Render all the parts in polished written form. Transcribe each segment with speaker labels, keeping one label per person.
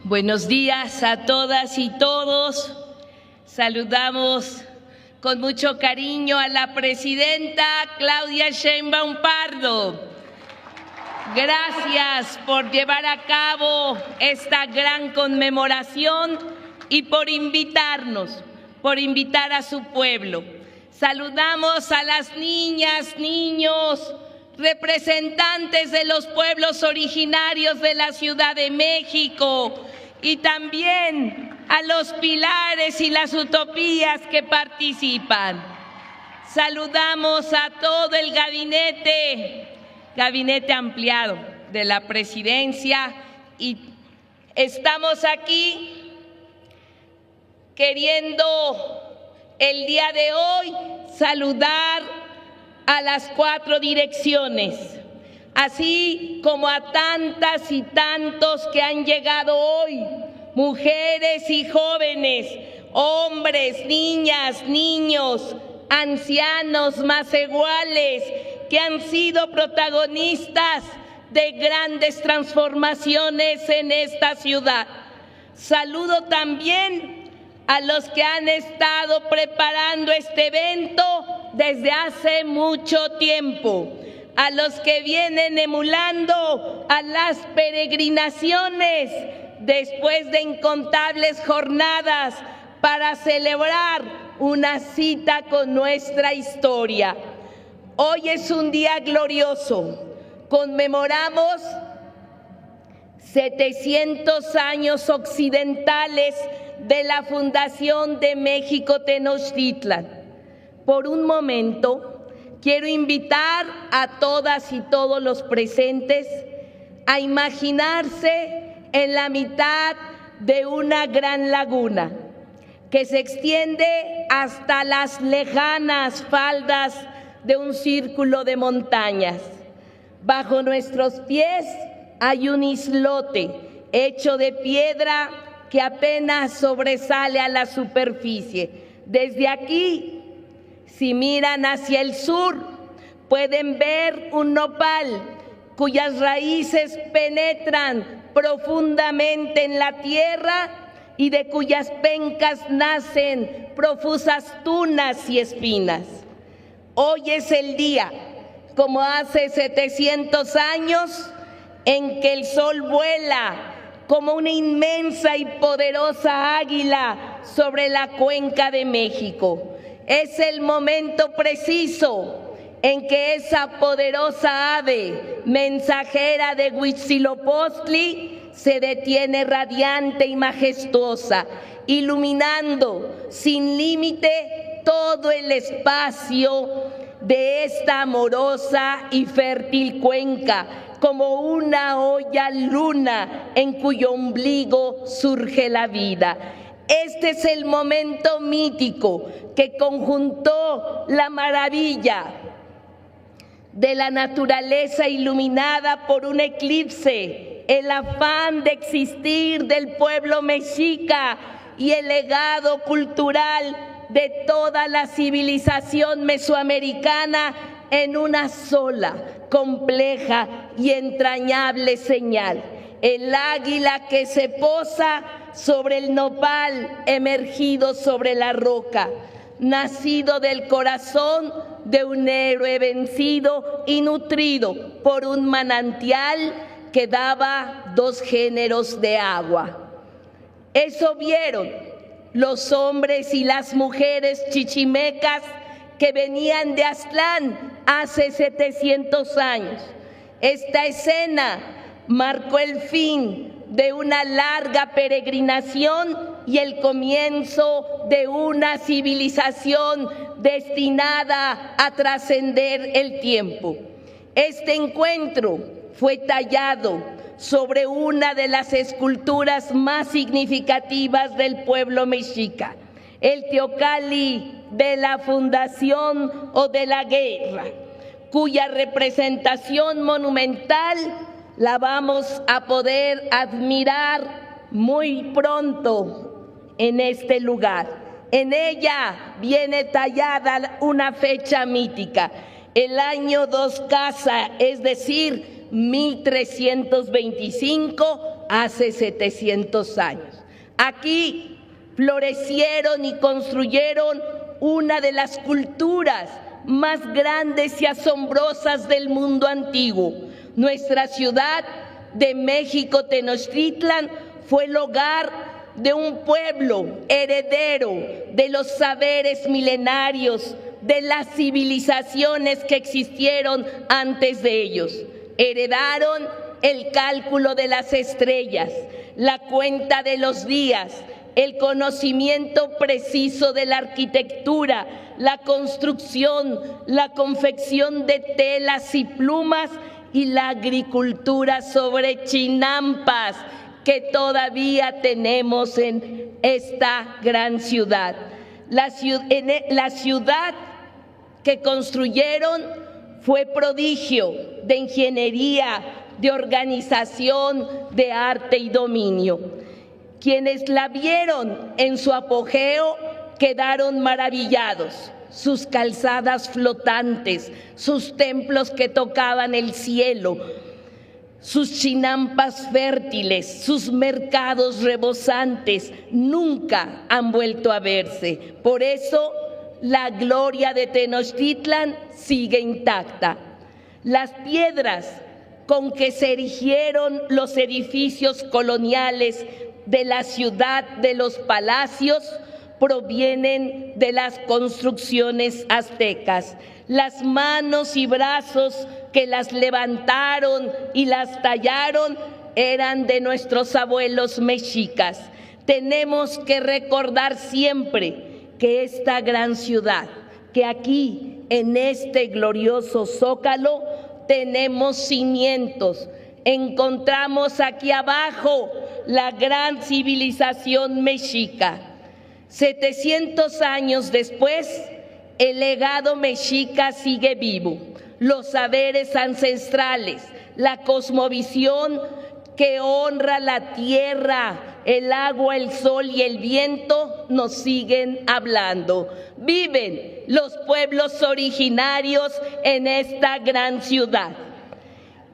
Speaker 1: Buenos días a todas y todos. Saludamos con mucho cariño a la presidenta Claudia Sheinbaum Pardo. Gracias por llevar a cabo esta gran conmemoración y por invitarnos, por invitar a su pueblo. Saludamos a las niñas, niños, representantes de los pueblos originarios de la Ciudad de México y también a los pilares y las utopías que participan. Saludamos a todo el gabinete ampliado de la presidencia y estamos aquí queriendo el día de hoy saludar a las 4 direcciones, así como a tantas y tantos que han llegado hoy, mujeres y jóvenes, hombres, niñas, niños, ancianos, más iguales, que han sido protagonistas de grandes transformaciones en esta ciudad. Saludo también a los que han estado preparando este evento desde hace mucho tiempo, a los que vienen emulando a las peregrinaciones después de incontables jornadas para celebrar una cita con nuestra historia. Hoy es un día glorioso. Conmemoramos 700 años occidentales de la fundación de México Tenochtitlan. Por un momento, quiero invitar a todas y todos los presentes a imaginarse en la mitad de una gran laguna que se extiende hasta las lejanas faldas de un círculo de montañas. Bajo nuestros pies hay un islote hecho de piedra que apenas sobresale a la superficie. Desde aquí, si miran hacia el sur, pueden ver un nopal cuyas raíces penetran profundamente en la tierra y de cuyas pencas nacen profusas tunas y espinas. Hoy es el día, como hace 700 años, en que el sol vuela como una inmensa y poderosa águila sobre la cuenca de México. Es el momento preciso en que esa poderosa ave, mensajera de Huitzilopochtli, se detiene radiante y majestuosa, iluminando sin límite todo el espacio de esta amorosa y fértil cuenca, como una olla luna en cuyo ombligo surge la vida. Este es el momento mítico que conjuntó la maravilla de la naturaleza iluminada por un eclipse, el afán de existir del pueblo mexica y el legado cultural de toda la civilización mesoamericana en una sola, compleja y entrañable señal. El águila que se posa sobre el nopal emergido sobre la roca, nacido del corazón de un héroe vencido y nutrido por un manantial que daba 2 géneros de agua. Eso vieron los hombres y las mujeres chichimecas que venían de Aztlán hace 700 años. Esta escena marcó el fin de una larga peregrinación y el comienzo de una civilización destinada a trascender el tiempo. Este encuentro fue tallado sobre una de las esculturas más significativas del pueblo mexica, el teocalli de la fundación o de la guerra, cuya representación monumental la vamos a poder admirar muy pronto en este lugar. En ella viene tallada una fecha mítica, el año 2 Casa, es decir, 1325 hace 700 años. Aquí florecieron y construyeron una de las culturas más grandes y asombrosas del mundo antiguo. Nuestra ciudad de México, Tenochtitlan, fue el hogar de un pueblo heredero de los saberes milenarios, de las civilizaciones que existieron antes de ellos. Heredaron el cálculo de las estrellas, la cuenta de los días, el conocimiento preciso de la arquitectura, la construcción, la confección de telas y plumas y la agricultura sobre chinampas que todavía tenemos en esta gran ciudad. La ciudad que construyeron fue prodigio de ingeniería, de organización, de arte y dominio. Quienes la vieron en su apogeo quedaron maravillados. Sus calzadas flotantes, sus templos que tocaban el cielo, sus chinampas fértiles, sus mercados rebosantes, nunca han vuelto a verse. Por eso, la gloria de Tenochtitlan sigue intacta. Las piedras con que se erigieron los edificios coloniales de la ciudad de los palacios provienen de las construcciones aztecas. Las manos y brazos que las levantaron y las tallaron eran de nuestros abuelos mexicas. Tenemos que recordar siempre que esta gran ciudad, que aquí en este glorioso Zócalo tenemos cimientos. Encontramos aquí abajo la gran civilización mexica. 700 años después, el legado mexica sigue vivo. Los saberes ancestrales, la cosmovisión que honra la tierra, el agua, el sol y el viento nos siguen hablando. Viven los pueblos originarios en esta gran ciudad.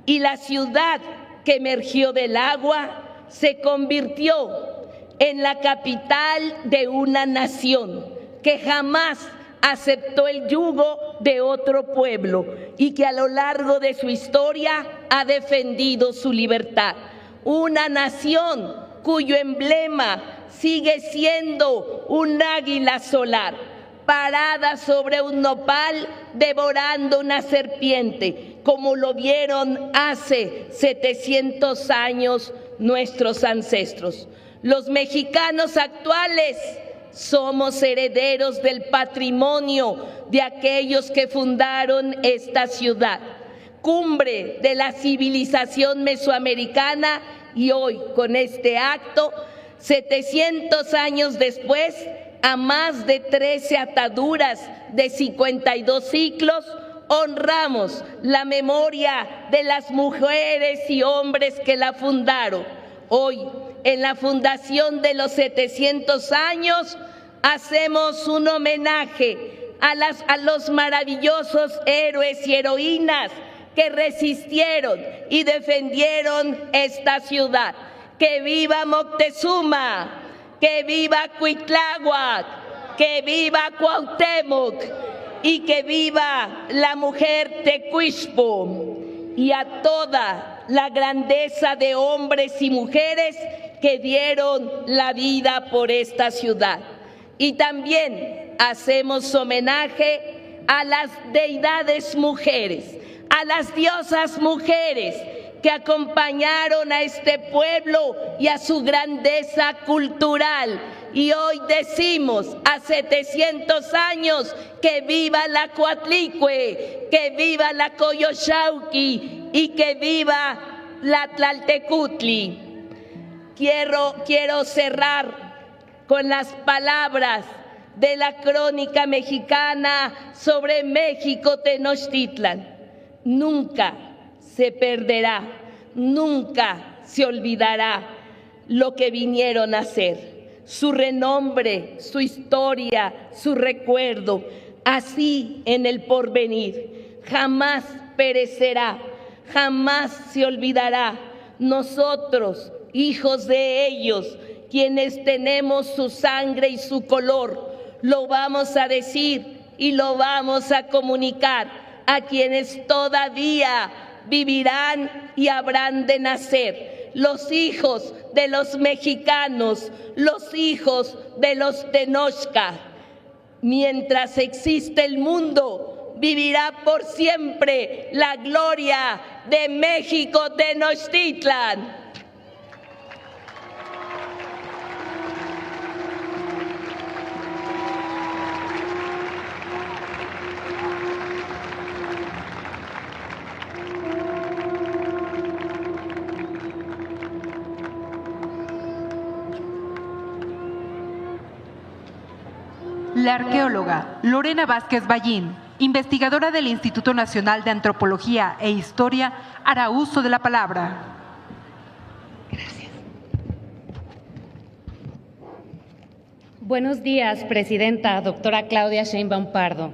Speaker 1: Y la ciudad que emergió del agua se convirtió en la capital de una nación que jamás aceptó el yugo de otro pueblo y que a lo largo de su historia ha defendido su libertad. Una nación cuyo emblema sigue siendo un águila solar, parada sobre un nopal devorando una serpiente, como lo vieron hace 700 años nuestros ancestros. Los mexicanos actuales somos herederos del patrimonio de aquellos que fundaron esta ciudad, cumbre de la civilización mesoamericana, y hoy con este acto, 700 años después, a más de 13 ataduras de 52 ciclos, honramos la memoria de las mujeres y hombres que la fundaron. Hoy, en la fundación de los 700 años, hacemos un homenaje a los maravillosos héroes y heroínas que resistieron y defendieron esta ciudad. ¡Que viva Moctezuma! ¡Que viva Cuitláhuac! ¡Que viva Cuauhtémoc! Y que viva la mujer Tecuixpo, y a toda la grandeza de hombres y mujeres que dieron la vida por esta ciudad. Y también hacemos homenaje a las deidades mujeres, a las diosas mujeres que acompañaron a este pueblo y a su grandeza cultural. Y hoy decimos, a 700 años, que viva la Coatlicue, que viva la Coyoxauhqui y que viva la Tlaltecutli. Quiero cerrar con las palabras de la crónica mexicana sobre México Tenochtitlan. Nunca se perderá, nunca se olvidará lo que vinieron a hacer. Su renombre, su historia, su recuerdo, así en el porvenir. Jamás perecerá, jamás se olvidará. Nosotros hijos de ellos, quienes tenemos su sangre y su color. Lo vamos a decir y lo vamos a comunicar a quienes todavía vivirán y habrán de nacer, los hijos de los mexicanos, los hijos de los Tenochca. Mientras existe el mundo, vivirá por siempre la gloria de México Tenochtitlan.
Speaker 2: La arqueóloga Lorena Vázquez Ballín, investigadora del Instituto Nacional de Antropología e Historia, hará uso de la palabra.
Speaker 3: Gracias. Buenos días, Presidenta, doctora Claudia Sheinbaum Pardo,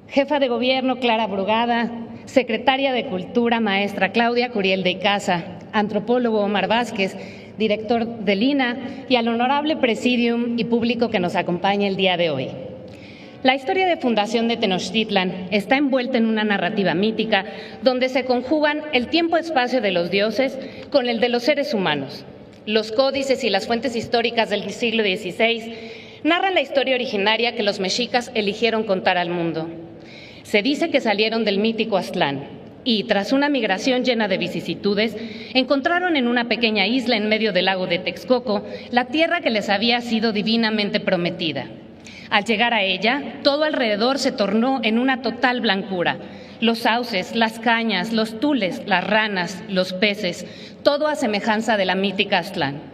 Speaker 3: Jefa de Gobierno Clara Brugada, Secretaria de Cultura, maestra Claudia Curiel de Icaza, antropólogo Omar Vázquez, director del INAH, y al honorable presidium y público que nos acompaña el día de hoy. La historia de fundación de Tenochtitlan está envuelta en una narrativa mítica donde se conjugan el tiempo-espacio de los dioses con el de los seres humanos. Los códices y las fuentes históricas del siglo XVI narran la historia originaria que los mexicas eligieron contar al mundo. Se dice que salieron del mítico Aztlán y, tras una migración llena de vicisitudes, encontraron en una pequeña isla en medio del lago de Texcoco la tierra que les había sido divinamente prometida. Al llegar a ella, todo alrededor se tornó en una total blancura. Los sauces, las cañas, los tules, las ranas, los peces, todo a semejanza de la mítica Aztlán.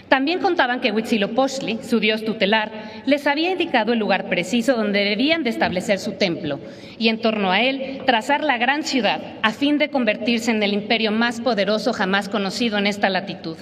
Speaker 3: También contaban que Huitzilopochtli, su dios tutelar, les había indicado el lugar preciso donde debían de establecer su templo y en torno a él trazar la gran ciudad a fin de convertirse en el imperio más poderoso jamás conocido en esta latitud.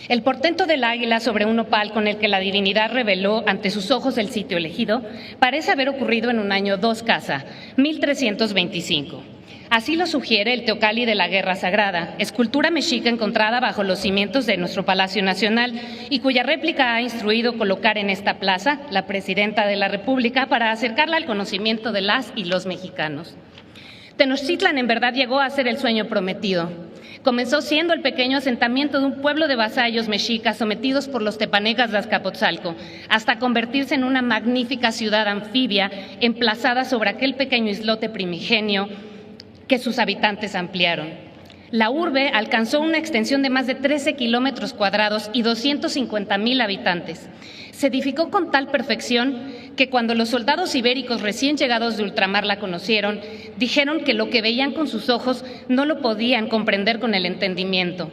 Speaker 3: El portento del águila sobre un opal con el que la divinidad reveló ante sus ojos el sitio elegido parece haber ocurrido en un año 2 Casa, 1325. Así lo sugiere el Teocalli de la Guerra Sagrada, escultura mexica encontrada bajo los cimientos de nuestro Palacio Nacional y cuya réplica ha instruido colocar en esta plaza la Presidenta de la República para acercarla al conocimiento de las y los mexicanos. Tenochtitlan en verdad llegó a ser el sueño prometido. Comenzó siendo el pequeño asentamiento de un pueblo de vasallos mexicas sometidos por los tepanecas de Azcapotzalco, hasta convertirse en una magnífica ciudad anfibia emplazada sobre aquel pequeño islote primigenio que sus habitantes ampliaron. La urbe alcanzó una extensión de más de 13 kilómetros cuadrados y 250,000 habitantes. Se edificó con tal perfección que cuando los soldados ibéricos recién llegados de ultramar la conocieron, dijeron que lo que veían con sus ojos no lo podían comprender con el entendimiento.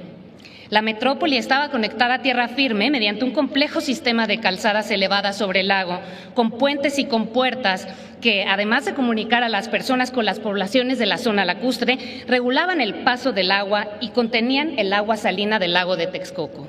Speaker 3: La metrópoli estaba conectada a tierra firme mediante un complejo sistema de calzadas elevadas sobre el lago, con puentes y con puertas que, además de comunicar a las personas con las poblaciones de la zona lacustre, regulaban el paso del agua y contenían el agua salina del lago de Texcoco.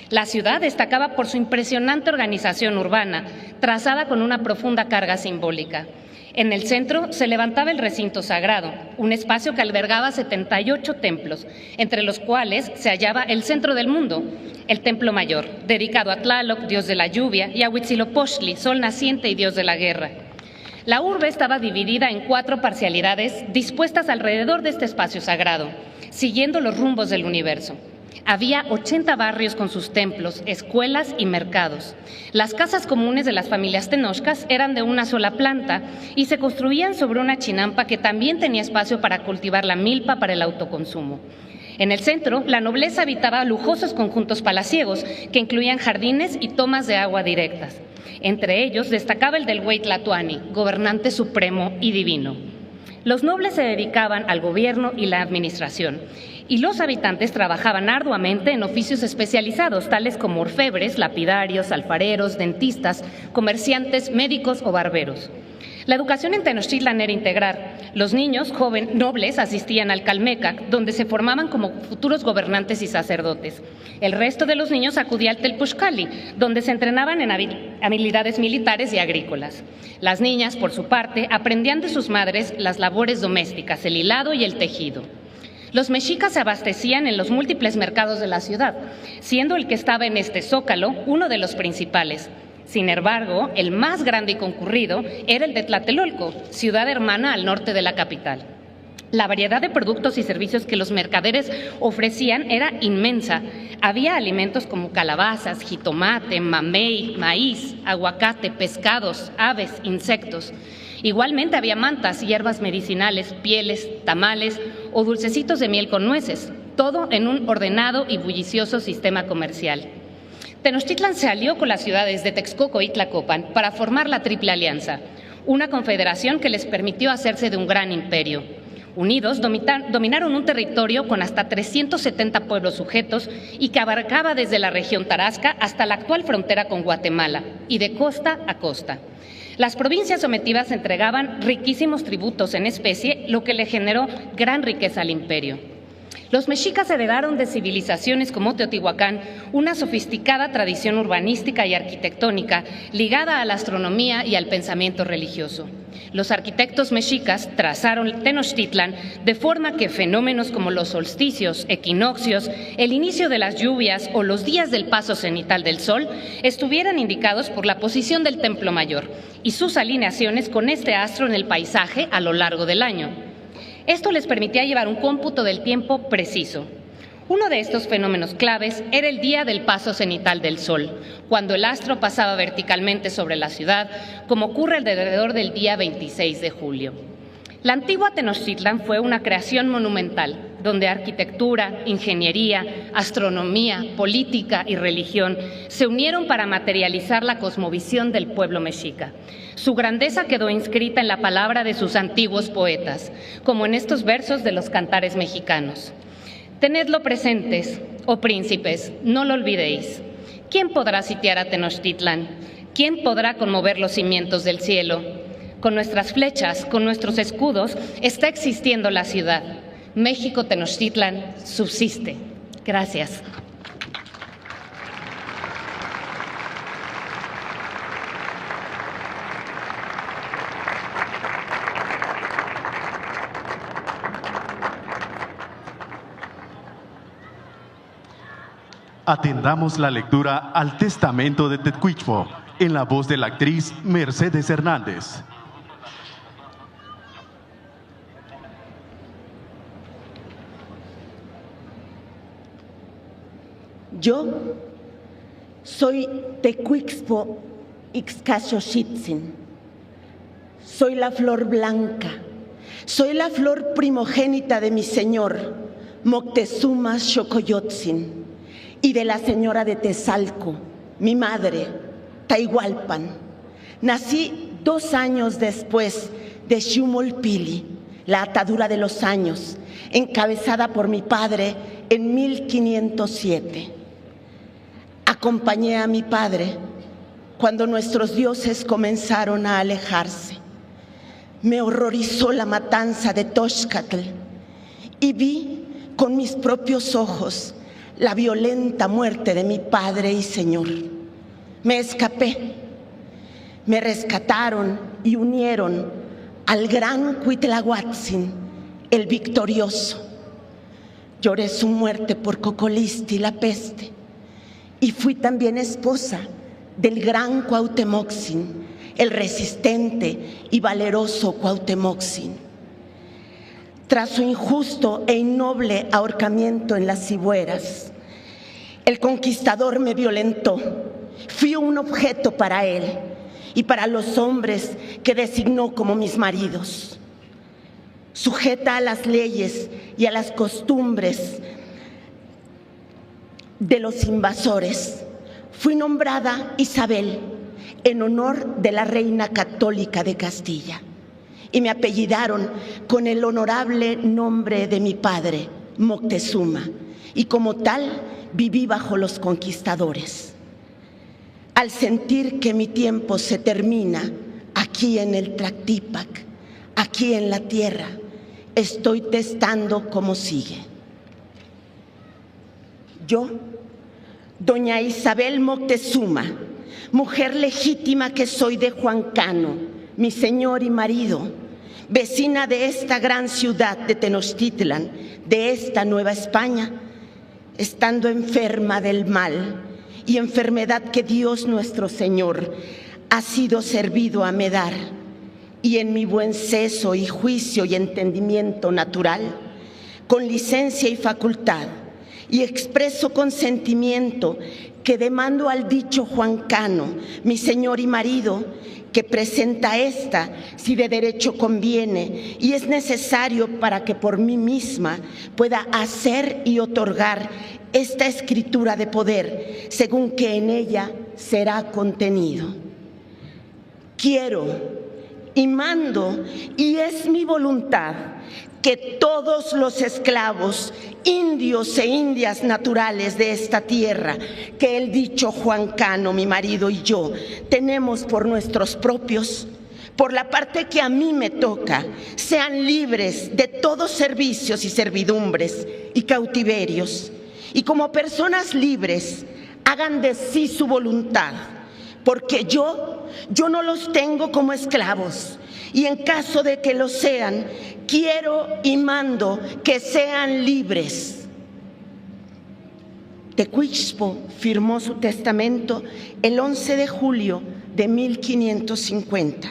Speaker 3: La ciudad destacaba por su impresionante organización urbana, trazada con una profunda carga simbólica. En el centro se levantaba el recinto sagrado, un espacio que albergaba 78 templos, entre los cuales se hallaba el centro del mundo, el Templo Mayor, dedicado a Tlaloc, dios de la lluvia, y a Huitzilopochtli, sol naciente y dios de la guerra. La urbe estaba dividida en 4 parcialidades dispuestas alrededor de este espacio sagrado, siguiendo los rumbos del universo. Había 80 barrios con sus templos, escuelas y mercados. Las casas comunes de las familias tenochcas eran de una sola planta y se construían sobre una chinampa que también tenía espacio para cultivar la milpa para el autoconsumo. En el centro, la nobleza habitaba lujosos conjuntos palaciegos que incluían jardines y tomas de agua directas. Entre ellos destacaba el del Güey Tlatoani, gobernante supremo y divino. Los nobles se dedicaban al gobierno y la administración, y los habitantes trabajaban arduamente en oficios especializados, tales como orfebres, lapidarios, alfareros, dentistas, comerciantes, médicos o barberos. La educación en Tenochtitlan era integral. Los niños nobles asistían al Calmecac, donde se formaban como futuros gobernantes y sacerdotes. El resto de los niños acudía al Telpuxcali, donde se entrenaban en habilidades militares y agrícolas. Las niñas, por su parte, aprendían de sus madres las labores domésticas, el hilado y el tejido. Los mexicas se abastecían en los múltiples mercados de la ciudad, siendo el que estaba en este zócalo uno de los principales. Sin embargo, el más grande y concurrido era el de Tlatelolco, ciudad hermana al norte de la capital. La variedad de productos y servicios que los mercaderes ofrecían era inmensa. Había alimentos como calabazas, jitomate, mamey, maíz, aguacate, pescados, aves, insectos. Igualmente había mantas, hierbas medicinales, pieles, tamales o dulcecitos de miel con nueces, todo en un ordenado y bullicioso sistema comercial. Tenochtitlan se alió con las ciudades de Texcoco y Tlacopan para formar la Triple Alianza, una confederación que les permitió hacerse de un gran imperio. Unidos, dominaron un territorio con hasta 370 pueblos sujetos y que abarcaba desde la región Tarasca hasta la actual frontera con Guatemala y de costa a costa. Las provincias sometidas entregaban riquísimos tributos en especie, lo que le generó gran riqueza al imperio. Los mexicas heredaron de civilizaciones como Teotihuacán una sofisticada tradición urbanística y arquitectónica ligada a la astronomía y al pensamiento religioso. Los arquitectos mexicas trazaron Tenochtitlan de forma que fenómenos como los solsticios, equinoccios, el inicio de las lluvias o los días del paso cenital del sol estuvieran indicados por la posición del Templo Mayor y sus alineaciones con este astro en el paisaje a lo largo del año. Esto les permitía llevar un cómputo del tiempo preciso. Uno de estos fenómenos claves era el día del paso cenital del Sol, cuando el astro pasaba verticalmente sobre la ciudad, como ocurre alrededor del día 26 de julio. La antigua Tenochtitlan fue una creación monumental, donde arquitectura, ingeniería, astronomía, política y religión se unieron para materializar la cosmovisión del pueblo mexica. Su grandeza quedó inscrita en la palabra de sus antiguos poetas, como en estos versos de los cantares mexicanos. Tenedlo presentes, oh príncipes, no lo olvidéis. ¿Quién podrá sitiar a Tenochtitlan? ¿Quién podrá conmover los cimientos del cielo? Con nuestras flechas, con nuestros escudos, está existiendo la ciudad. México Tenochtitlan subsiste. Gracias.
Speaker 4: Atendamos la lectura al Testamento de Tecuichpo en la voz de la actriz Mercedes Hernández.
Speaker 5: Yo soy Tecuichpo Ixcaxochitzin. Soy la flor blanca. Soy la flor primogénita de mi señor, Moctezuma Xocoyotzin, y de la señora de Tezalco, mi madre, Taigualpan. Nací 2 años después de Xumolpili, la atadura de los años, encabezada por mi padre en 1507. Acompañé a mi padre cuando nuestros dioses comenzaron a alejarse. Me horrorizó la matanza de Toxcatl y vi con mis propios ojos la violenta muerte de mi padre y señor. Me escapé, me rescataron y unieron al gran Cuitlahuatzin, el victorioso. Lloré su muerte por Cocolisti, la peste, y fui también esposa del gran Cuauhtemotzin, el resistente y valeroso Cuauhtemotzin. Tras su injusto e innoble ahorcamiento en las Cibueras, el conquistador me violentó. Fui un objeto para él y para los hombres que designó como mis maridos. Sujeta a las leyes y a las costumbres de los invasores, fui nombrada Isabel en honor de la reina católica de Castilla. Y me apellidaron con el honorable nombre de mi padre, Moctezuma, y como tal viví bajo los conquistadores. Al sentir que mi tiempo se termina aquí en el Tlactípac, aquí en la tierra, estoy testando como sigue. Yo, doña Isabel Moctezuma, mujer legítima que soy de Juan Cano, mi señor y marido, vecina de esta gran ciudad de Tenochtitlan, de esta Nueva España, estando enferma del mal y enfermedad que Dios nuestro Señor ha sido servido a me dar, y en mi buen seso y juicio y entendimiento natural, con licencia y facultad, y expreso consentimiento que demando al dicho Juan Cano, mi señor y marido, que presenta esta, si de derecho conviene, y es necesario para que por mí misma pueda hacer y otorgar esta escritura de poder, según que en ella será contenido. Quiero y mando, y es mi voluntad, que todos los esclavos, indios e indias naturales de esta tierra, que el dicho Juan Cano, mi marido y yo, tenemos por nuestros propios, por la parte que a mí me toca, sean libres de todos servicios y servidumbres y cautiverios, y como personas libres, hagan de sí su voluntad, porque yo no los tengo como esclavos, y en caso de que lo sean, quiero y mando que sean libres. Tecuichpo firmó su testamento el 11 de julio de 1550,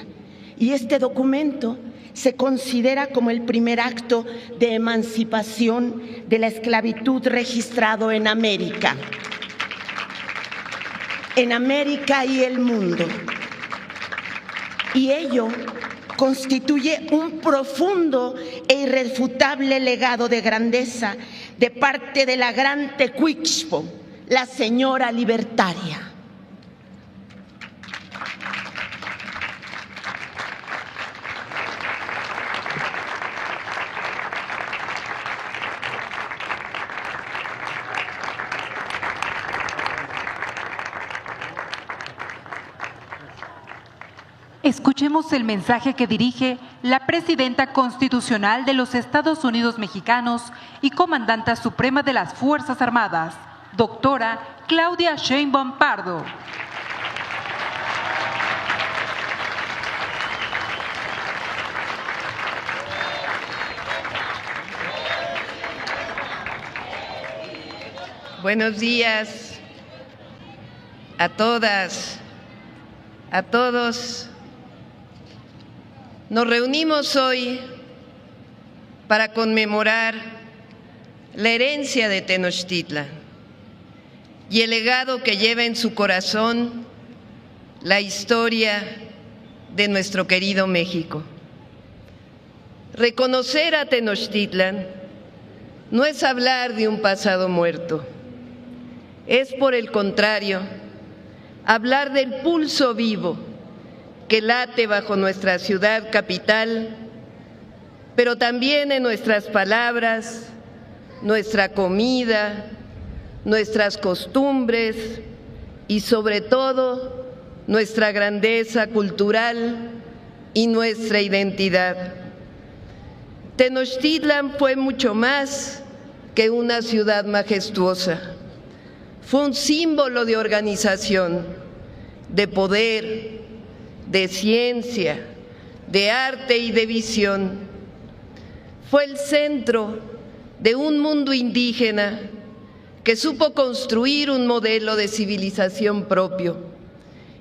Speaker 5: y este documento se considera como el primer acto de emancipación de la esclavitud registrado en América y el mundo. Y ello constituye un profundo e irrefutable legado de grandeza de parte de la gran Tecuichpo, la señora libertaria.
Speaker 2: Escuchemos el mensaje que dirige la Presidenta Constitucional de los Estados Unidos Mexicanos y Comandanta Suprema de las Fuerzas Armadas, doctora Claudia Sheinbaum Pardo.
Speaker 6: Buenos días a todas, a todos. Nos reunimos hoy para conmemorar la herencia de Tenochtitlan y el legado que lleva en su corazón la historia de nuestro querido México. Reconocer a Tenochtitlan no es hablar de un pasado muerto, es por el contrario, hablar del pulso vivo que late bajo nuestra ciudad capital, pero también en nuestras palabras, nuestra comida, nuestras costumbres y sobre todo nuestra grandeza cultural y nuestra identidad. Tenochtitlan fue mucho más que una ciudad majestuosa. Fue un símbolo de organización, de poder, de ciencia, de arte y de visión. Fue el centro de un mundo indígena que supo construir un modelo de civilización propio,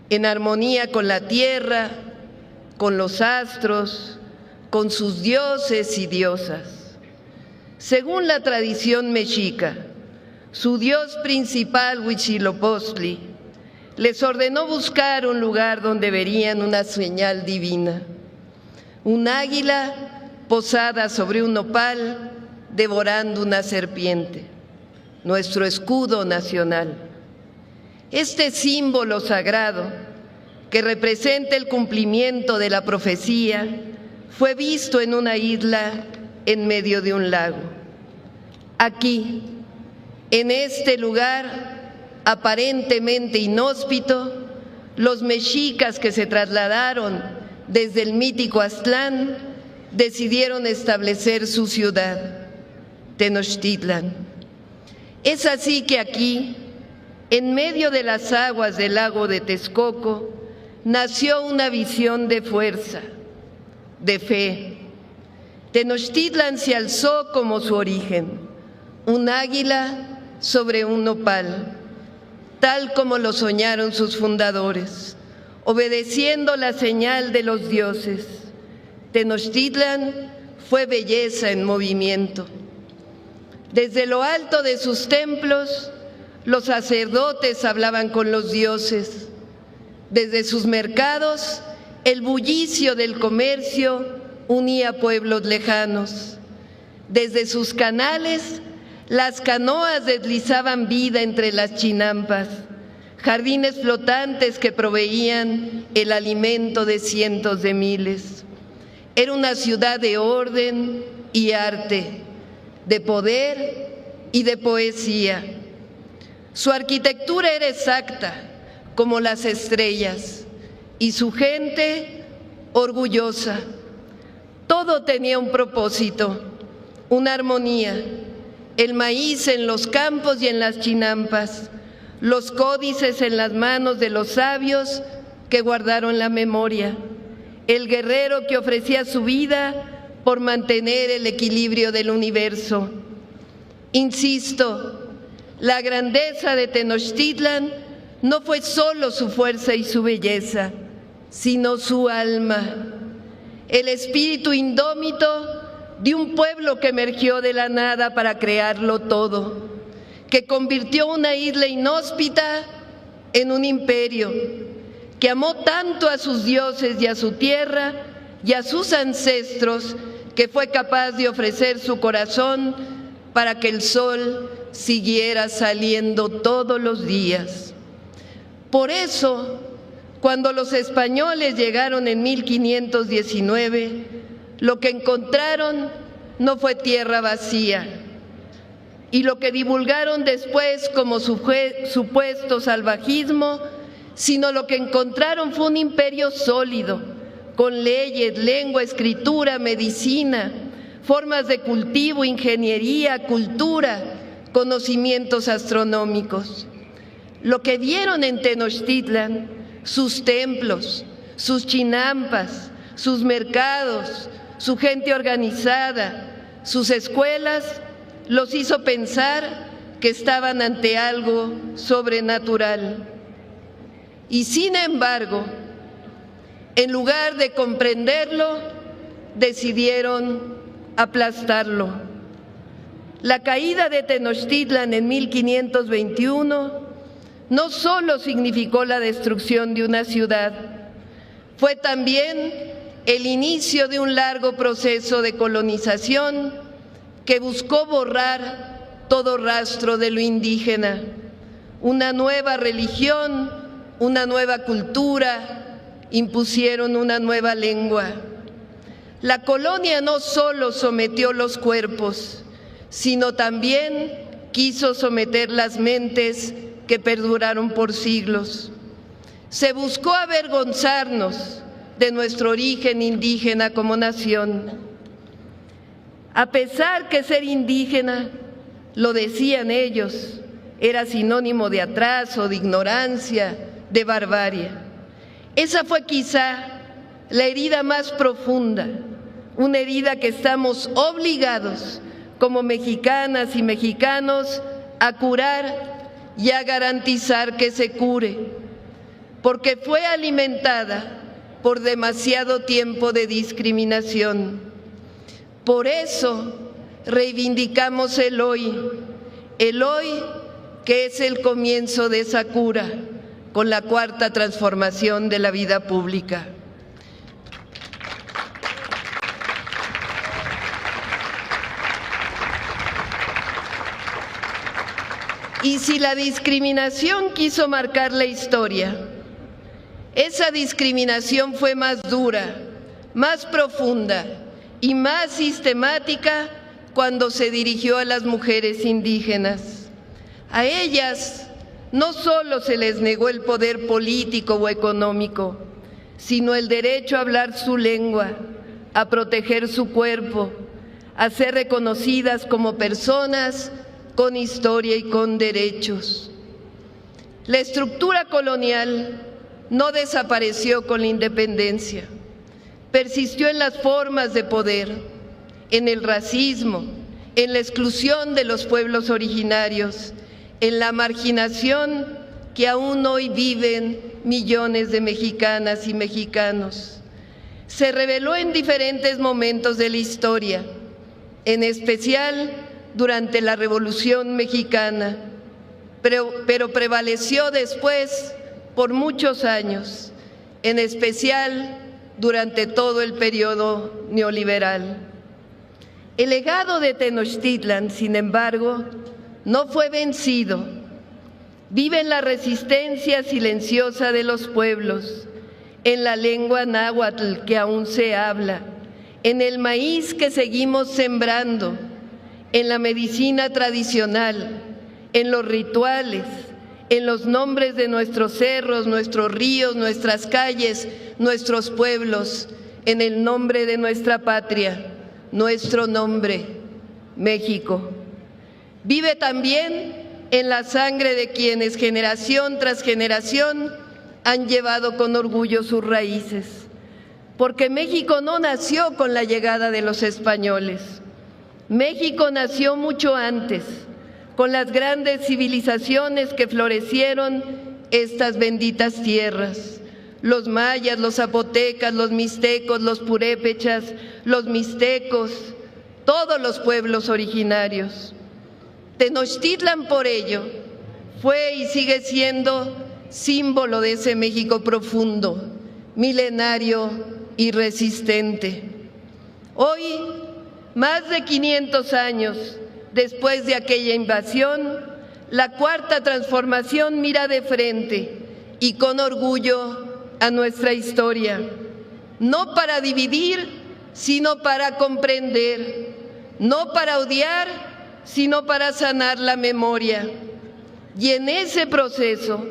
Speaker 6: en armonía con la tierra, con los astros, con sus dioses y diosas. Según la tradición mexica, su dios principal, Huitzilopochtli, les ordenó buscar un lugar donde verían una señal divina, un águila posada sobre un nopal devorando una serpiente, nuestro escudo nacional. Este símbolo sagrado, que representa el cumplimiento de la profecía, fue visto en una isla en medio de un lago. Aquí, en este lugar aparentemente inhóspito, los mexicas que se trasladaron desde el mítico Aztlán decidieron establecer su ciudad, Tenochtitlan. Es así que aquí, en medio de las aguas del lago de Texcoco, nació una visión de fuerza, de fe, Tenochtitlan se alzó como su origen, un águila sobre un nopal, tal como lo soñaron sus fundadores, obedeciendo la señal de los dioses. Tenochtitlan fue belleza en movimiento. Desde lo alto de sus templos, los sacerdotes hablaban con los dioses. Desde sus mercados, el bullicio del comercio unía pueblos lejanos. Desde sus canales, las canoas deslizaban vida entre las chinampas, jardines flotantes que proveían el alimento de cientos de miles. Era una ciudad de orden y arte, de poder y de poesía. Su arquitectura era exacta, como las estrellas, y su gente orgullosa. Todo tenía un propósito, una armonía: el maíz en los campos y en las chinampas, los códices en las manos de los sabios que guardaron la memoria, el guerrero que ofrecía su vida por mantener el equilibrio del universo. Insisto, la grandeza de Tenochtitlan no fue solo su fuerza y su belleza, sino su alma, el espíritu indómito de un pueblo que emergió de la nada para crearlo todo, que convirtió una isla inhóspita en un imperio, que amó tanto a sus dioses y a su tierra y a sus ancestros, que fue capaz de ofrecer su corazón para que el sol siguiera saliendo todos los días. Por eso, cuando los españoles llegaron en 1519, lo que encontraron no fue tierra vacía, y lo que divulgaron después como supuesto salvajismo, sino lo que encontraron fue un imperio sólido, con leyes, lengua, escritura, medicina, formas de cultivo, ingeniería, cultura, conocimientos astronómicos. Lo que vieron en Tenochtitlan, sus templos, sus chinampas, sus mercados, su gente organizada, sus escuelas, los hizo pensar que estaban ante algo sobrenatural. Y sin embargo, en lugar de comprenderlo, decidieron aplastarlo. La caída de Tenochtitlan en 1521 no solo significó la destrucción de una ciudad, fue también el inicio de un largo proceso de colonización que buscó borrar todo rastro de lo indígena, una nueva religión, una nueva cultura, impusieron una nueva lengua. La colonia no solo sometió los cuerpos, sino también quiso someter las mentes que perduraron por siglos. Se buscó avergonzarnos de nuestro origen indígena como nación. A pesar que ser indígena, lo decían ellos, era sinónimo de atraso, de ignorancia, de barbarie. Esa fue quizá la herida más profunda, una herida que estamos obligados como mexicanas y mexicanos a curar y a garantizar que se cure, porque fue alimentada por demasiado tiempo de discriminación. Por eso reivindicamos el hoy que es el comienzo de esa cura, con la cuarta transformación de la vida pública. Y si la discriminación quiso marcar la historia, esa discriminación fue más dura, más profunda y más sistemática cuando se dirigió a las mujeres indígenas. A ellas no solo se les negó el poder político o económico, sino el derecho a hablar su lengua, a proteger su cuerpo, a ser reconocidas como personas con historia y con derechos. La estructura colonial no desapareció con la independencia, persistió en las formas de poder, en el racismo, en la exclusión de los pueblos originarios, en la marginación que aún hoy viven millones de mexicanas y mexicanos. Se reveló en diferentes momentos de la historia, en especial durante la Revolución Mexicana, pero prevaleció después por muchos años, en especial durante todo el periodo neoliberal. El legado de Tenochtitlan, sin embargo, no fue vencido. Vive en la resistencia silenciosa de los pueblos, en la lengua náhuatl que aún se habla, en el maíz que seguimos sembrando, en la medicina tradicional, en los rituales, en los nombres de nuestros cerros, nuestros ríos, nuestras calles, nuestros pueblos, en el nombre de nuestra patria, nuestro nombre, México. Vive también en la sangre de quienes generación tras generación han llevado con orgullo sus raíces, porque México no nació con la llegada de los españoles. México nació mucho antes, con las grandes civilizaciones que florecieron estas benditas tierras. Los mayas, los zapotecas, los mixtecos, los purépechas, los mixtecos, todos los pueblos originarios. Tenochtitlan, por ello, fue y sigue siendo símbolo de ese México profundo, milenario y resistente. Hoy, más de 500 años después de aquella invasión, la Cuarta Transformación mira de frente y con orgullo a nuestra historia, no para dividir, sino para comprender, no para odiar, sino para sanar la memoria. Y en ese proceso,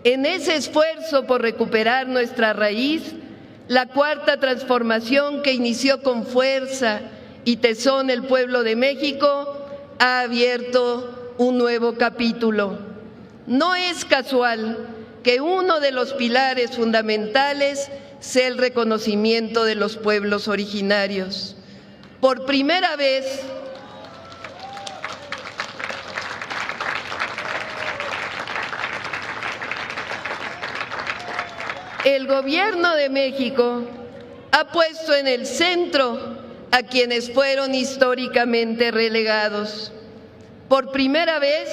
Speaker 6: en ese esfuerzo por recuperar nuestra raíz, la Cuarta Transformación que inició con fuerza y tesón el pueblo de México ha abierto un nuevo capítulo. No es casual que uno de los pilares fundamentales sea el reconocimiento de los pueblos originarios. Por primera vez, el Gobierno de México ha puesto en el centro a quienes fueron históricamente relegados. Por primera vez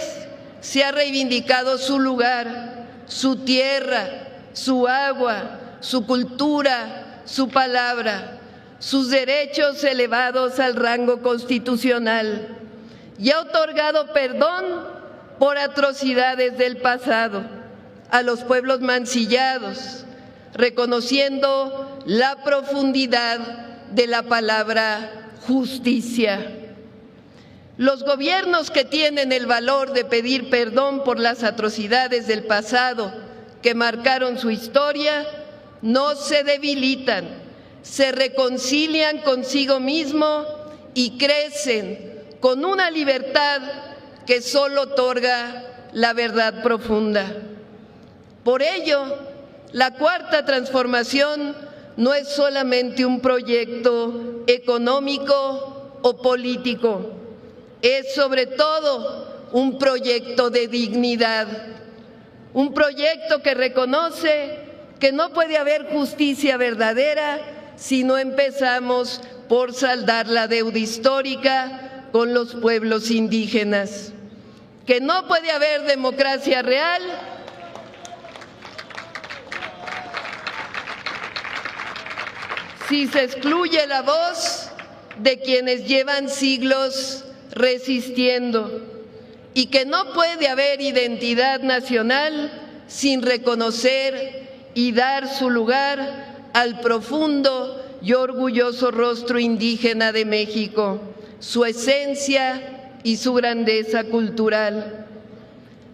Speaker 6: se ha reivindicado su lugar, su tierra, su agua, su cultura, su palabra, sus derechos elevados al rango constitucional y ha otorgado perdón por atrocidades del pasado a los pueblos mancillados, reconociendo la profundidad de la palabra justicia. Los gobiernos que tienen el valor de pedir perdón por las atrocidades del pasado que marcaron su historia no se debilitan, se reconcilian consigo mismo y crecen con una libertad que solo otorga la verdad profunda. Por ello, la Cuarta Transformación no es solamente un proyecto económico o político, es sobre todo un proyecto de dignidad, un proyecto que reconoce que no puede haber justicia verdadera si no empezamos por saldar la deuda histórica con los pueblos indígenas, que no puede haber democracia real si se excluye la voz de quienes llevan siglos resistiendo, y que no puede haber identidad nacional sin reconocer y dar su lugar al profundo y orgulloso rostro indígena de México, su esencia y su grandeza cultural.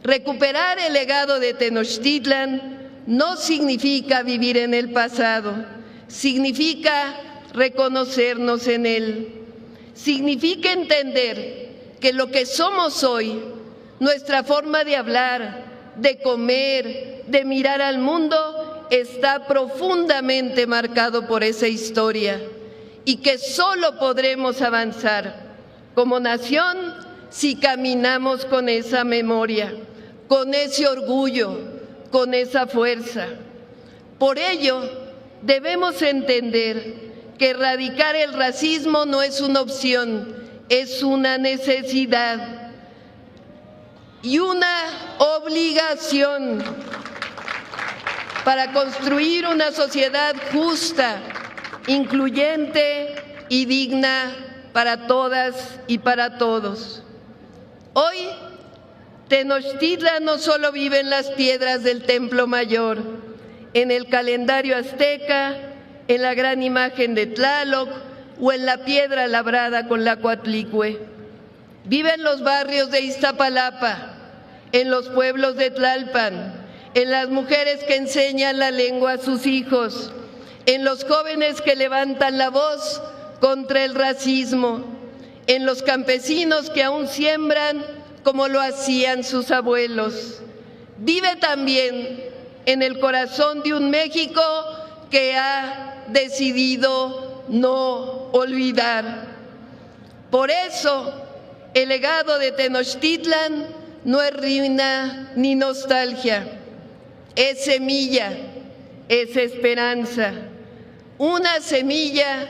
Speaker 6: Recuperar el legado de Tenochtitlan no significa vivir en el pasado, significa reconocernos en él, significa entender que lo que somos hoy, nuestra forma de hablar, de comer, de mirar al mundo, está profundamente marcado por esa historia y que solo podremos avanzar como nación si caminamos con esa memoria, con ese orgullo, con esa fuerza. Por ello, debemos entender que erradicar el racismo no es una opción, es una necesidad y una obligación para construir una sociedad justa, incluyente y digna para todas y para todos. Hoy, Tenochtitlan no solo vive en las piedras del Templo Mayor, en el calendario azteca, en la gran imagen de Tlaloc o en la piedra labrada con la Coatlicue. Vive en los barrios de Iztapalapa, en los pueblos de Tlalpan, en las mujeres que enseñan la lengua a sus hijos, en los jóvenes que levantan la voz contra el racismo, en los campesinos que aún siembran como lo hacían sus abuelos. Vive también en el corazón de un México que ha decidido no olvidar. Por eso, el legado de Tenochtitlan no es ruina ni nostalgia, es semilla, es esperanza, una semilla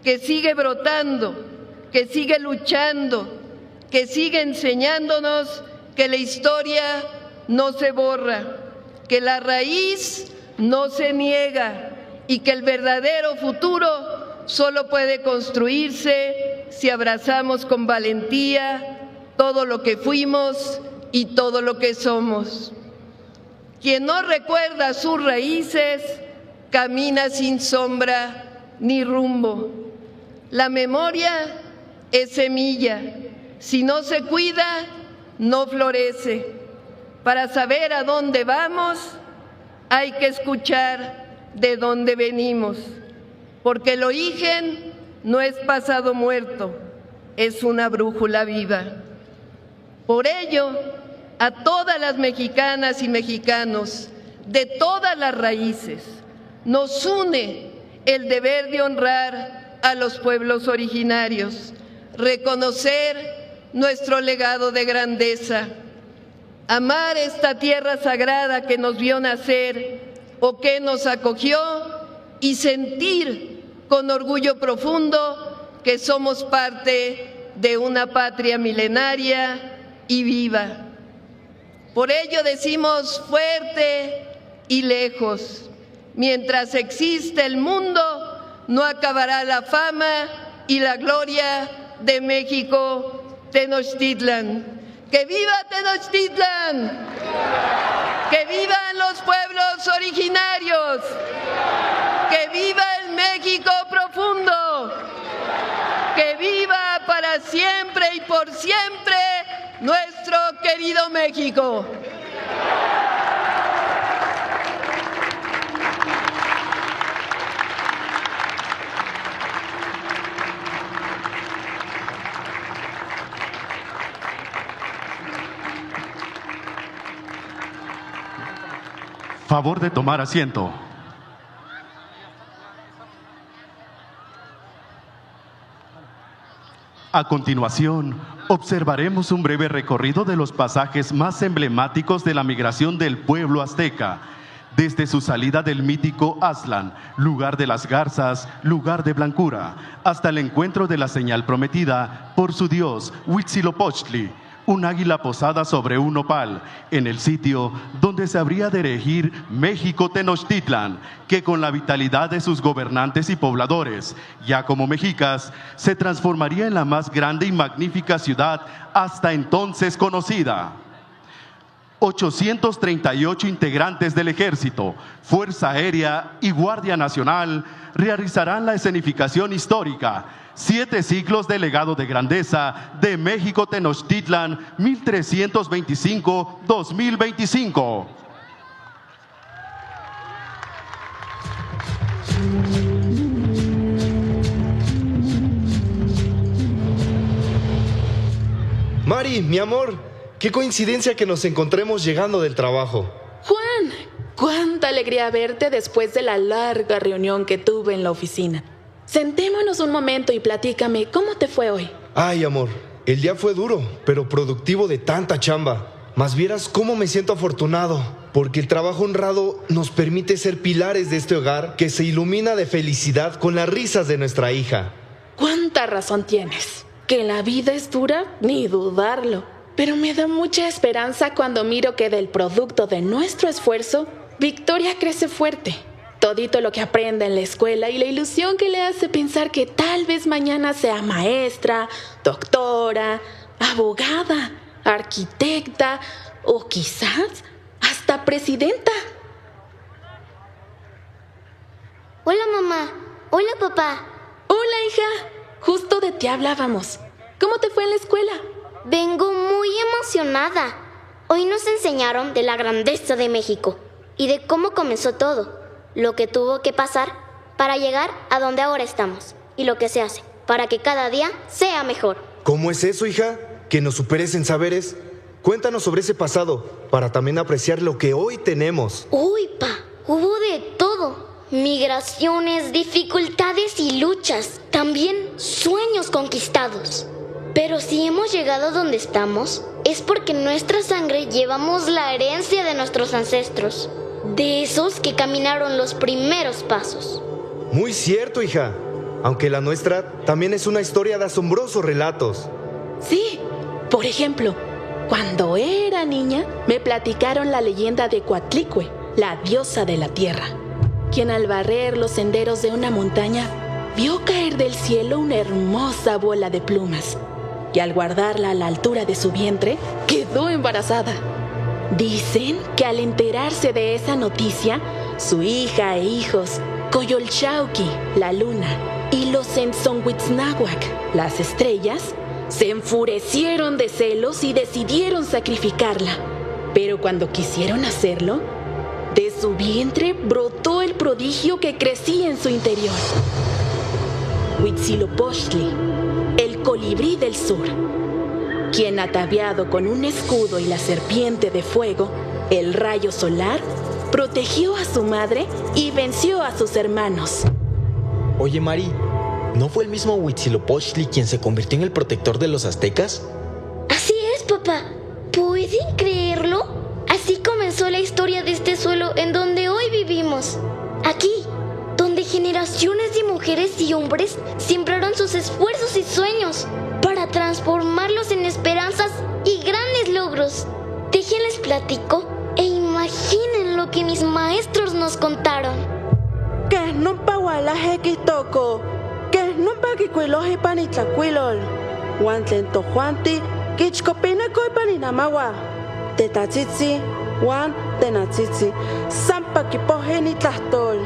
Speaker 6: que sigue brotando, que sigue luchando, que sigue enseñándonos que la historia no se borra, que la raíz no se niega y que el verdadero futuro solo puede construirse si abrazamos con valentía todo lo que fuimos y todo lo que somos. Quien no recuerda sus raíces camina sin sombra ni rumbo. La memoria es semilla. Si no se cuida, no florece. Para saber a dónde vamos, hay que escuchar de dónde venimos, porque el origen no es pasado muerto, es una brújula viva. Por ello, a todas las mexicanas y mexicanos de todas las raíces, nos une el deber de honrar a los pueblos originarios, reconocer nuestro legado de grandeza, amar esta tierra sagrada que nos vio nacer o que nos acogió y sentir con orgullo profundo que somos parte de una patria milenaria y viva. Por ello decimos fuerte y lejos, mientras existe el mundo, no acabará la fama y la gloria de México Tenochtitlan. ¡Que viva Tenochtitlan! ¡Que vivan los pueblos originarios! ¡Que viva el México profundo! ¡Que viva para siempre y por siempre nuestro querido México!
Speaker 4: Favor de tomar asiento. A continuación, observaremos un breve recorrido de los pasajes más emblemáticos de la migración del pueblo azteca, desde su salida del mítico Aztlán, lugar de las garzas, lugar de blancura, hasta el encuentro de la señal prometida por su dios Huitzilopochtli, un águila posada sobre un nopal, en el sitio donde se habría de erigir México Tenochtitlan, que con la vitalidad de sus gobernantes y pobladores, ya como mexicas, se transformaría en la más grande y magnífica ciudad hasta entonces conocida. 838 integrantes del Ejército, Fuerza Aérea y Guardia Nacional realizarán la escenificación histórica 7 siglos de legado de grandeza de México Tenochtitlan 1325-2025.
Speaker 7: Mari, mi amor, qué coincidencia que nos encontremos llegando del trabajo.
Speaker 8: Juan, cuánta alegría verte después de la larga reunión que tuve en la oficina. Sentémonos un momento y platícame, ¿cómo te fue hoy?
Speaker 7: Ay, amor, el día fue duro, pero productivo de tanta chamba. Mas vieras cómo me siento afortunado, porque el trabajo honrado nos permite ser pilares de este hogar que se ilumina de felicidad con las risas de nuestra hija.
Speaker 8: ¿Cuánta razón tienes? Que la vida es dura, ni dudarlo. Pero me da mucha esperanza cuando miro que del producto de nuestro esfuerzo, Victoria crece fuerte. Todito lo que aprende en la escuela y la ilusión que le hace pensar que tal vez mañana sea maestra, doctora, abogada, arquitecta o quizás hasta presidenta.
Speaker 9: Hola, mamá. Hola, papá.
Speaker 8: Hola, hija. Justo de ti hablábamos. ¿Cómo te fue en la escuela?
Speaker 9: Vengo muy emocionada. Hoy nos enseñaron de la grandeza de México y de cómo comenzó todo, lo que tuvo que pasar para llegar a donde ahora estamos y lo que se hace para que cada día sea mejor.
Speaker 7: ¿Cómo es eso, hija? ¿Que nos superes en saberes? Cuéntanos sobre ese pasado para también apreciar lo que hoy tenemos.
Speaker 9: Uy, pa, hubo de todo. Migraciones, dificultades y luchas. También sueños conquistados. Pero si hemos llegado donde estamos, es porque en nuestra sangre llevamos la herencia de nuestros ancestros. De esos que caminaron los primeros pasos.
Speaker 7: Muy cierto, hija. Aunque la nuestra también es una historia de asombrosos relatos.
Speaker 8: Sí, por ejemplo, cuando era niña me platicaron la leyenda de Coatlicue, la diosa de la tierra, quien al barrer los senderos de una montaña vio caer del cielo una hermosa bola de plumas y al guardarla a la altura de su vientre quedó embarazada. Dicen que al enterarse de esa noticia, su hija e hijos, Coyolxauhqui, la luna, y los Tzontzonhuitznahuac, las estrellas, se enfurecieron de celos y decidieron sacrificarla. Pero cuando quisieron hacerlo, de su vientre brotó el prodigio que crecía en su interior. Huitzilopochtli, el colibrí del sur, quien ataviado con un escudo y la serpiente de fuego, el rayo solar, protegió a su madre y venció a sus hermanos.
Speaker 10: Oye, Mari, ¿no fue el mismo Huitzilopochtli quien se convirtió en el protector de los aztecas?
Speaker 9: Así es, papá. ¿Pueden creerlo? Así comenzó la historia de este suelo en donde hoy vivimos. Aquí, donde generaciones de mujeres y hombres sembraron sus esfuerzos y sueños para transformarlos en esperanzas y grandes logros. Déjenles platico e imaginen lo que mis maestros nos contaron.
Speaker 11: Que numpa walaje kitoko, que numpa kikuiloje panitlacuilol, huantlen tojuanti, kichcopina koipaninamawa, tetatzitzi, huan tenatzitzi, sampa kipoje nitlahtol.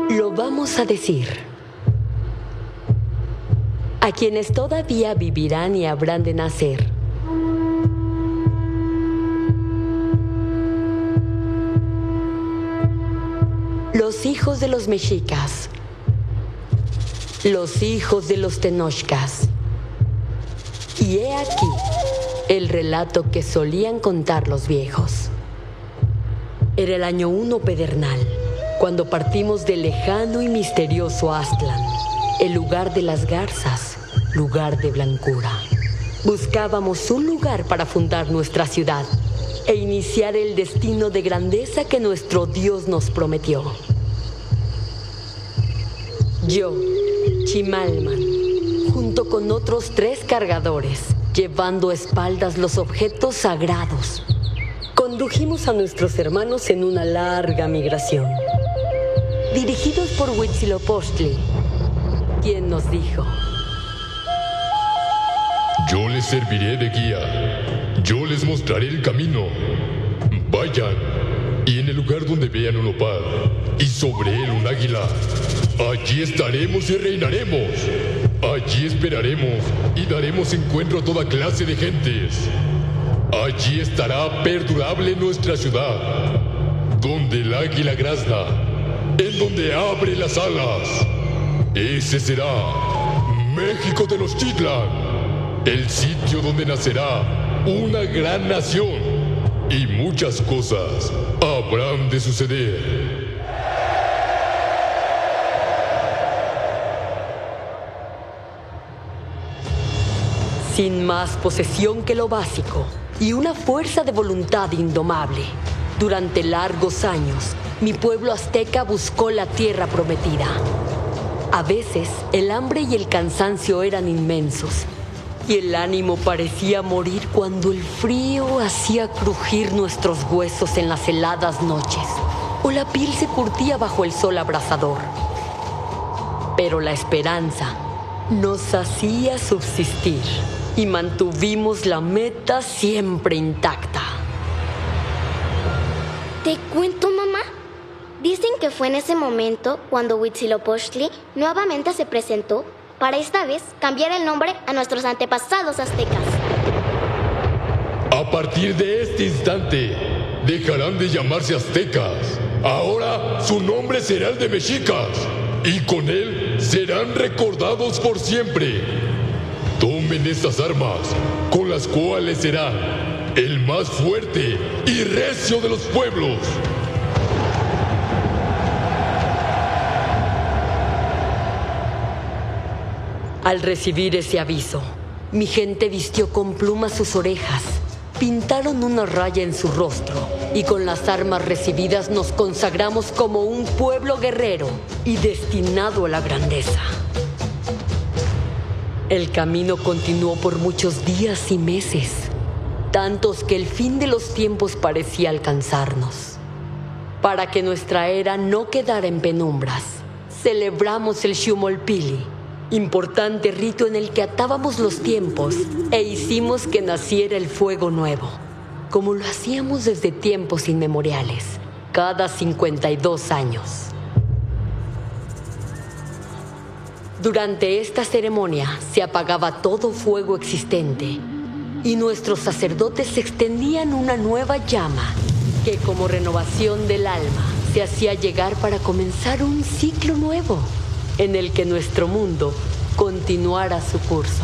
Speaker 12: Lo vamos a decir. A quienes todavía vivirán y habrán de nacer. Los hijos de los mexicas. Los hijos de los tenochcas. Y he aquí el relato que solían contar los viejos. Era el año 1 pedernal, cuando partimos del lejano y misterioso Aztlán, el lugar de las garzas, lugar de blancura. Buscábamos un lugar para fundar nuestra ciudad e iniciar el destino de grandeza que nuestro Dios nos prometió. Yo, Chimalman, junto con otros 3 cargadores, llevando a espaldas los objetos sagrados, condujimos a nuestros hermanos en una larga migración, dirigidos por Huitzilopochtli, quien nos dijo:
Speaker 13: yo les serviré de guía, yo les mostraré el camino. Vayan, y en el lugar donde vean un nopal, y sobre él un águila. Allí estaremos y reinaremos. Allí esperaremos y daremos encuentro a toda clase de gentes. Allí estará perdurable nuestra ciudad, donde el águila grazna, en donde abre las alas. Ese será México Tenochtitlan, el sitio donde nacerá una gran nación, y muchas cosas habrán de suceder.
Speaker 12: Sin más posesión que lo básico y una fuerza de voluntad indomable, durante largos años, mi pueblo azteca buscó la tierra prometida. A veces, el hambre y el cansancio eran inmensos, y el ánimo parecía morir cuando el frío hacía crujir nuestros huesos en las heladas noches, o la piel se curtía bajo el sol abrasador. Pero la esperanza nos hacía subsistir, y mantuvimos la meta siempre intacta.
Speaker 9: ¿Te cuento, mamá? Dicen que fue en ese momento cuando Huitzilopochtli nuevamente se presentó para esta vez cambiar el nombre a nuestros antepasados aztecas.
Speaker 13: A partir de este instante, dejarán de llamarse aztecas. Ahora su nombre será el de mexicas, y con él serán recordados por siempre. Tomen estas armas, con las cuales serán el más fuerte y recio de los pueblos.
Speaker 12: Al recibir ese aviso, mi gente vistió con plumas sus orejas, pintaron una raya en su rostro y con las armas recibidas nos consagramos como un pueblo guerrero y destinado a la grandeza. El camino continuó por muchos días y meses, tantos que el fin de los tiempos parecía alcanzarnos. Para que nuestra era no quedara en penumbras, celebramos el Xiumolpili, importante rito en el que atábamos los tiempos e hicimos que naciera el fuego nuevo, como lo hacíamos desde tiempos inmemoriales, cada 52 años. Durante esta ceremonia se apagaba todo fuego existente y nuestros sacerdotes extendían una nueva llama que, como renovación del alma, se hacía llegar para comenzar un ciclo nuevo en el que nuestro mundo continuara su curso.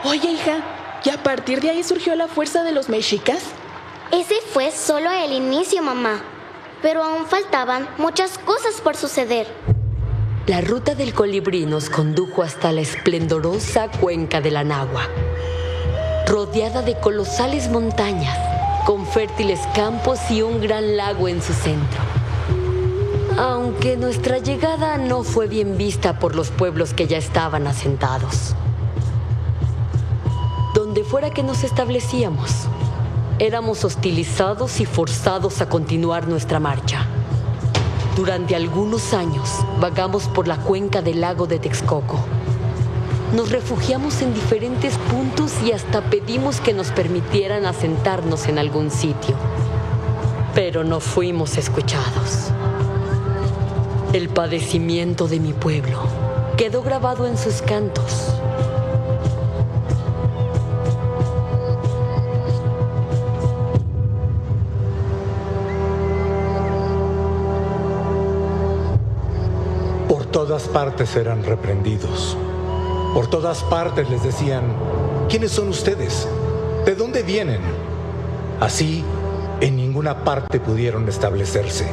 Speaker 11: Oye, hija, ¿y a partir de ahí surgió la fuerza de los mexicas?
Speaker 9: Ese fue solo el inicio, mamá. Pero aún faltaban muchas cosas por suceder.
Speaker 12: La ruta del colibrí nos condujo hasta la esplendorosa cuenca del Anáhuac, rodeada de colosales montañas, con fértiles campos y un gran lago en su centro. aunque nuestra llegada no fue bien vista por los pueblos que ya estaban asentados. Donde fuera que nos establecíamos, éramos hostilizados y forzados a continuar nuestra marcha. Durante algunos años vagamos por la cuenca del lago de Texcoco. Nos refugiamos en diferentes puntos y hasta pedimos que nos permitieran asentarnos en algún sitio. Pero no fuimos escuchados. El padecimiento de mi pueblo quedó grabado en sus cantos.
Speaker 14: Por todas partes eran reprendidos. Por todas partes les decían, ¿quiénes son ustedes? ¿De dónde vienen? Así, en ninguna parte pudieron establecerse.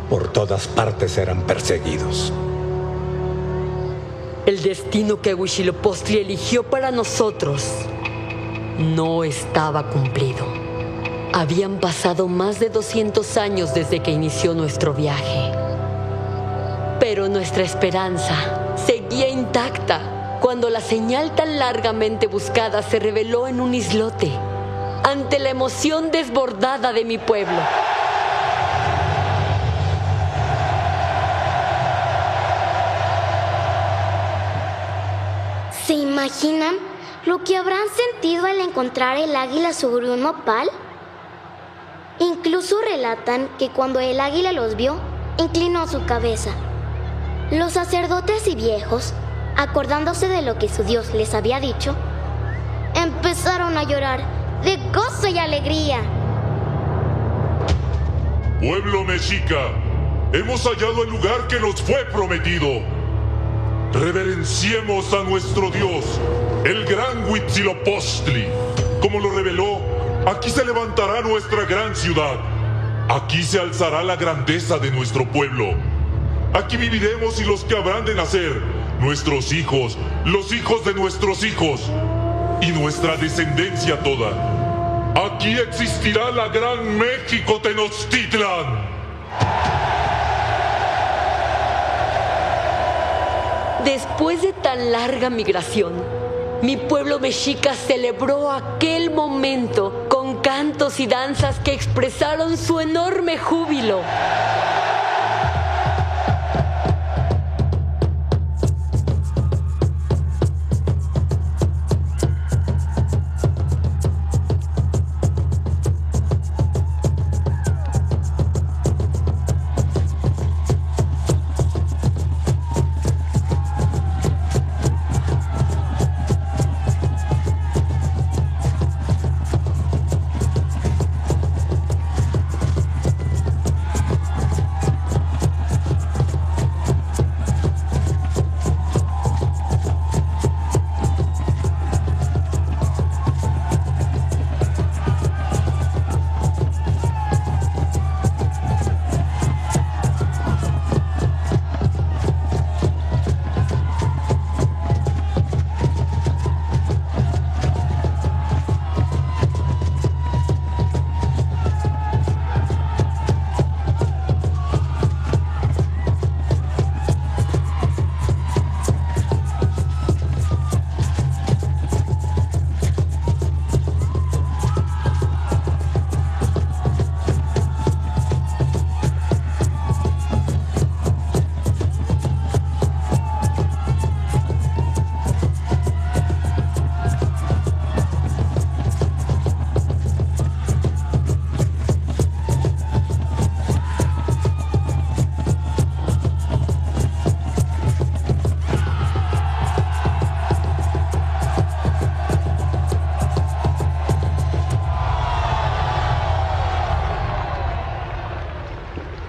Speaker 14: Por todas partes eran perseguidos.
Speaker 12: El destino que Huitzilopochtli eligió para nosotros no estaba cumplido. Habían pasado más de 200 años desde que inició nuestro viaje. Pero nuestra esperanza seguía intacta cuando la señal tan largamente buscada se reveló en un islote, ante la emoción desbordada de mi pueblo.
Speaker 9: ¿Se imaginan lo que habrán sentido al encontrar el águila sobre un nopal? Incluso relatan que cuando el águila los vio, inclinó su cabeza. Los sacerdotes y viejos, acordándose de lo que su Dios les había dicho, empezaron a llorar de gozo y alegría.
Speaker 15: Pueblo mexica, hemos hallado el lugar que nos fue prometido. Reverenciemos a nuestro Dios, el gran Huitzilopochtli. Como lo reveló, aquí se levantará nuestra gran ciudad. Aquí se alzará la grandeza de nuestro pueblo. Aquí viviremos y los que habrán de nacer, nuestros hijos, los hijos de nuestros hijos y nuestra descendencia toda. Aquí existirá la gran México Tenochtitlan.
Speaker 12: Después de tan larga migración, mi pueblo mexica celebró aquel momento con cantos y danzas que expresaron su enorme júbilo.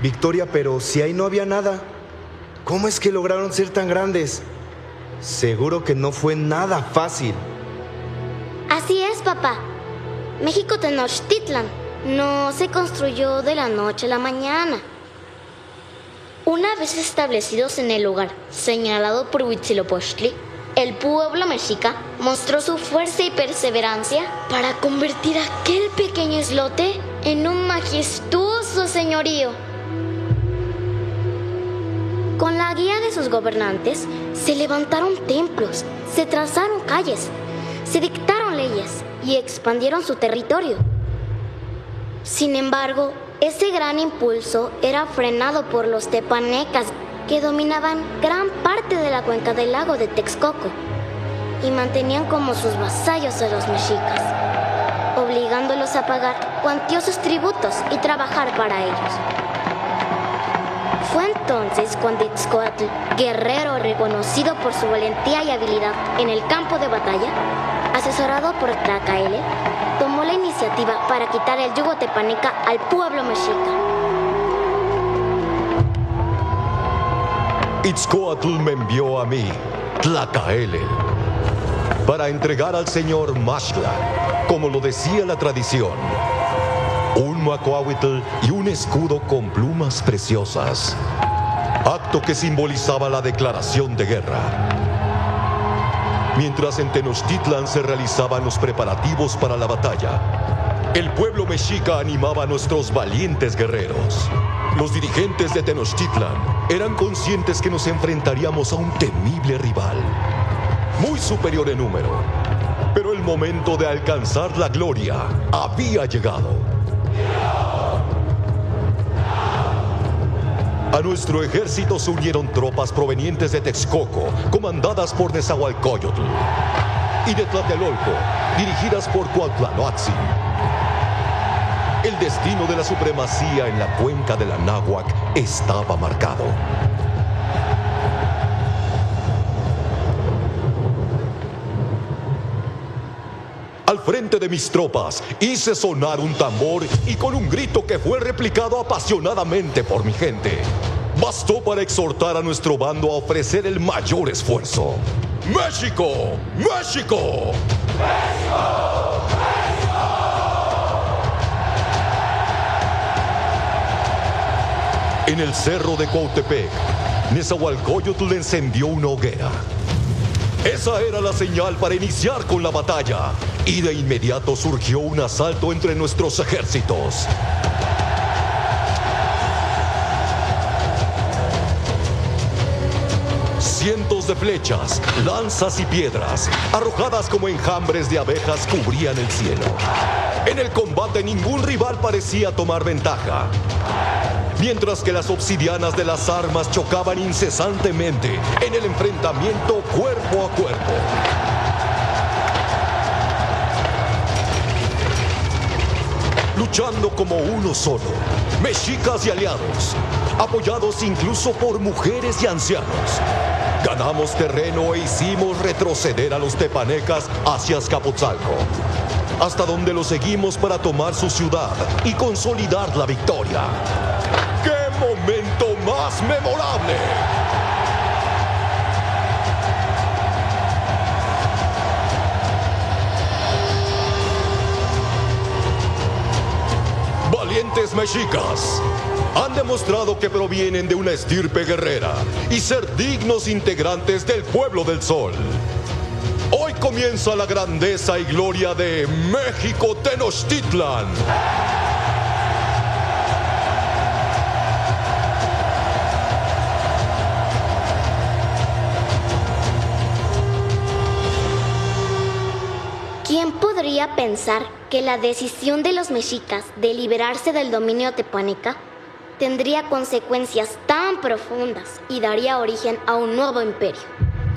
Speaker 7: Victoria, pero si ahí no había nada, ¿cómo es que lograron ser tan grandes? Seguro que no fue nada fácil.
Speaker 9: Así es, papá. México Tenochtitlan no se construyó de la noche a la mañana. Una vez establecidos en el lugar señalado por Huitzilopochtli, el pueblo mexica mostró su fuerza y perseverancia para convertir aquel pequeño islote en un majestuoso señorío. Con la guía de sus gobernantes, se levantaron templos, se trazaron calles, se dictaron leyes y expandieron su territorio. Sin embargo, ese gran impulso era frenado por los tepanecas, que dominaban gran parte de la cuenca del lago de Texcoco y mantenían como sus vasallos a los mexicas, obligándolos a pagar cuantiosos tributos y trabajar para ellos. Fue entonces cuando Itzcoatl, guerrero reconocido por su valentía y habilidad en el campo de batalla, asesorado por Tlacaele, tomó la iniciativa para quitar el yugo tepaneca al pueblo mexica.
Speaker 16: Itzcoatl me envió a mí, Tlacaele, para entregar al señor Maxtla, como lo decía la tradición, un macuahuitl y un escudo con plumas preciosas, acto que simbolizaba la declaración de guerra. Mientras en Tenochtitlan se realizaban los preparativos para la batalla, el pueblo mexica animaba a nuestros valientes guerreros. Los dirigentes de Tenochtitlan eran conscientes que nos enfrentaríamos a un temible rival, muy superior en número, pero el momento de alcanzar la gloria había llegado. A nuestro ejército se unieron tropas provenientes de Texcoco, comandadas por Nezahualcóyotl, y de Tlatelolco, dirigidas por Cuauhtlamotzin. El destino de la supremacía en la cuenca de la Náhuac estaba marcado. Al frente de mis tropas hice sonar un tambor y con un grito que fue replicado apasionadamente por mi gente, bastó para exhortar a nuestro bando a ofrecer el mayor esfuerzo. ¡México! ¡México! ¡México! En el cerro de Cuautepec, Nezahualcóyotl encendió una hoguera. Esa era la señal para iniciar con la batalla, y de inmediato surgió un asalto entre nuestros ejércitos. Cientos de flechas, lanzas y piedras, arrojadas como enjambres de abejas, cubrían el cielo. En el combate ningún rival parecía tomar ventaja, mientras que las obsidianas de las armas chocaban incesantemente en el enfrentamiento cuerpo a cuerpo. Luchando como uno solo, mexicas y aliados, apoyados incluso por mujeres y ancianos, ganamos terreno e hicimos retroceder a los tepanecas hacia Azcapotzalco, hasta donde los seguimos para tomar su ciudad y consolidar la victoria. ¡Qué momento más memorable! Valientes mexicas, han demostrado que provienen de una estirpe guerrera y ser dignos integrantes del pueblo del sol. Hoy comienza la grandeza y gloria de México Tenochtitlan.
Speaker 9: ¿Quién podría pensar que la decisión de los mexicas de liberarse del dominio tepaneca tendría consecuencias tan profundas y daría origen a un nuevo imperio,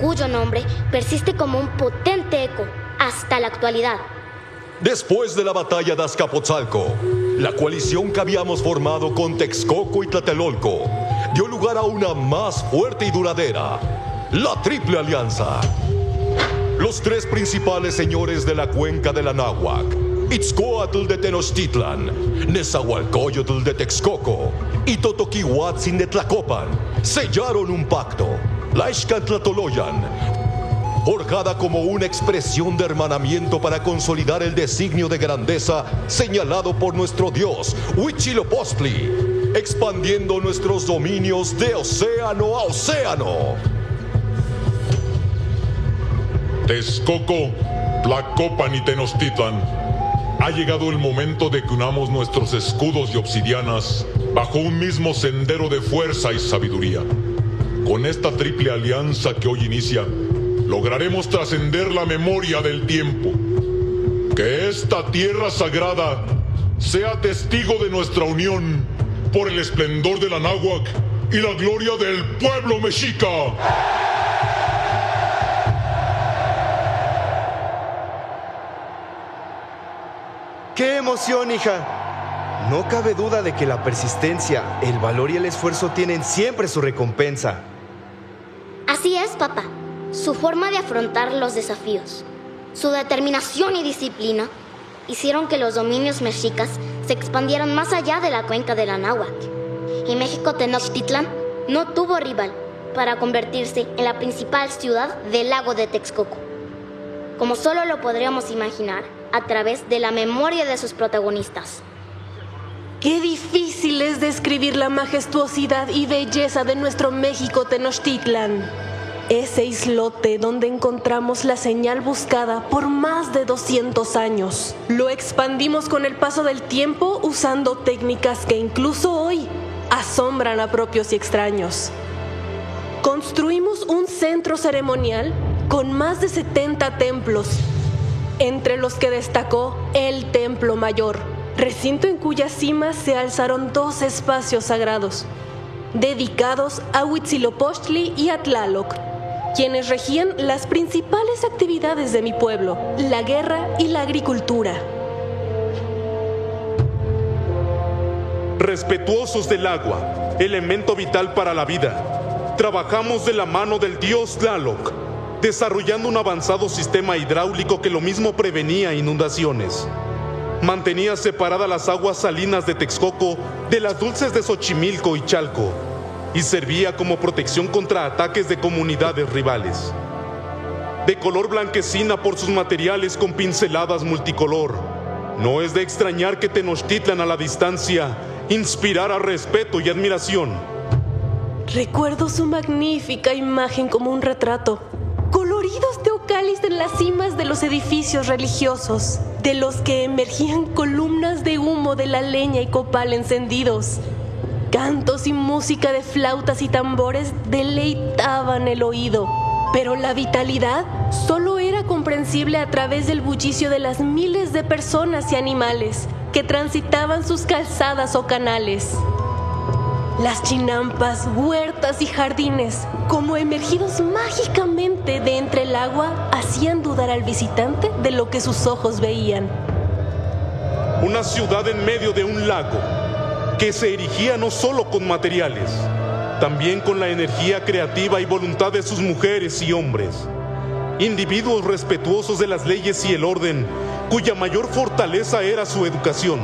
Speaker 9: cuyo nombre persiste como un potente eco hasta la actualidad?
Speaker 16: Después de la batalla de Azcapotzalco, la coalición que habíamos formado con Texcoco y Tlatelolco dio lugar a una más fuerte y duradera, la Triple Alianza. Los tres principales señores de la cuenca de la Náhuac, Itzcoatl de Tenochtitlan, Nezahualcóyotl de Texcoco y Totoquihuatzin de Tlacopan, sellaron un pacto, la Xcantlatoloyan, forjada como una expresión de hermanamiento para consolidar el designio de grandeza señalado por nuestro dios Huitzilopochtli, expandiendo nuestros dominios de océano a océano.
Speaker 15: Texcoco, Tlacopan y Tenochtitlan, ha llegado el momento de que unamos nuestros escudos y obsidianas bajo un mismo sendero de fuerza y sabiduría. Con esta triple alianza que hoy inicia, lograremos trascender la memoria del tiempo. Que esta tierra sagrada sea testigo de nuestra unión por el esplendor del Anáhuac y la gloria del pueblo mexica.
Speaker 7: ¡Qué emoción, hija! No cabe duda de que la persistencia, el valor y el esfuerzo tienen siempre su recompensa.
Speaker 9: Así es, papá. Su forma de afrontar los desafíos, su determinación y disciplina hicieron que los dominios mexicas se expandieran más allá de la cuenca del Anáhuac. Y México Tenochtitlan no tuvo rival para convertirse en la principal ciudad del lago de Texcoco, como solo lo podríamos imaginar a través de la memoria de sus protagonistas.
Speaker 17: Qué difícil es describir la majestuosidad y belleza de nuestro México Tenochtitlan. Ese islote donde encontramos la señal buscada por más de 200 años. Lo expandimos con el paso del tiempo usando técnicas que incluso hoy asombran a propios y extraños. Construimos un centro ceremonial con más de 70 templos, entre los que destacó el Templo Mayor, recinto en cuya cima se alzaron 2 espacios sagrados, dedicados a Huitzilopochtli y a Tlaloc, quienes regían las principales actividades de mi pueblo, la guerra y la agricultura.
Speaker 18: Respetuosos del agua, elemento vital para la vida, trabajamos de la mano del dios Tlaloc, desarrollando un avanzado sistema hidráulico que lo mismo prevenía inundaciones. Mantenía separadas las aguas salinas de Texcoco de las dulces de Xochimilco y Chalco, y servía como protección contra ataques de comunidades rivales. De color blanquecina por sus materiales con pinceladas multicolor, no es de extrañar que Tenochtitlan a la distancia inspirara respeto y admiración.
Speaker 17: Recuerdo su magnífica imagen como un retrato. Coloridos teocallis en las cimas de los edificios religiosos, de los que emergían columnas de humo de la leña y copal encendidos. Cantos y música de flautas y tambores deleitaban el oído, pero la vitalidad solo era comprensible a través del bullicio de las miles de personas y animales que transitaban sus calzadas o canales. Las chinampas, huertas y jardines, como emergidos mágicamente de entre el agua, hacían dudar al visitante de lo que sus ojos veían.
Speaker 18: Una ciudad en medio de un lago, que se erigía no solo con materiales, también con la energía creativa y voluntad de sus mujeres y hombres. Individuos respetuosos de las leyes y el orden, cuya mayor fortaleza era su educación,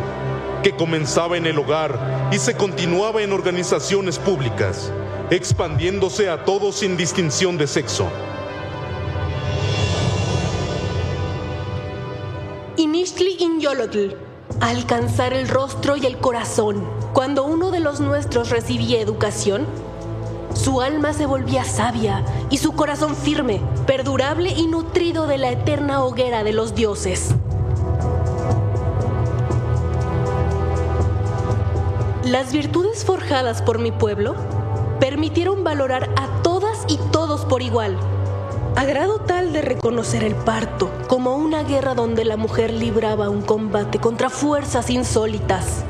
Speaker 18: que comenzaba en el hogar y se continuaba en organizaciones públicas, expandiéndose a todos sin distinción de sexo.
Speaker 17: Inixtli Inyolotl, alcanzar el rostro y el corazón. Cuando uno de los nuestros recibía educación, su alma se volvía sabia y su corazón firme, perdurable y nutrido de la eterna hoguera de los dioses. Las virtudes forjadas por mi pueblo permitieron valorar a todas y todos por igual, a grado tal de reconocer el parto como una guerra donde la mujer libraba un combate contra fuerzas insólitas.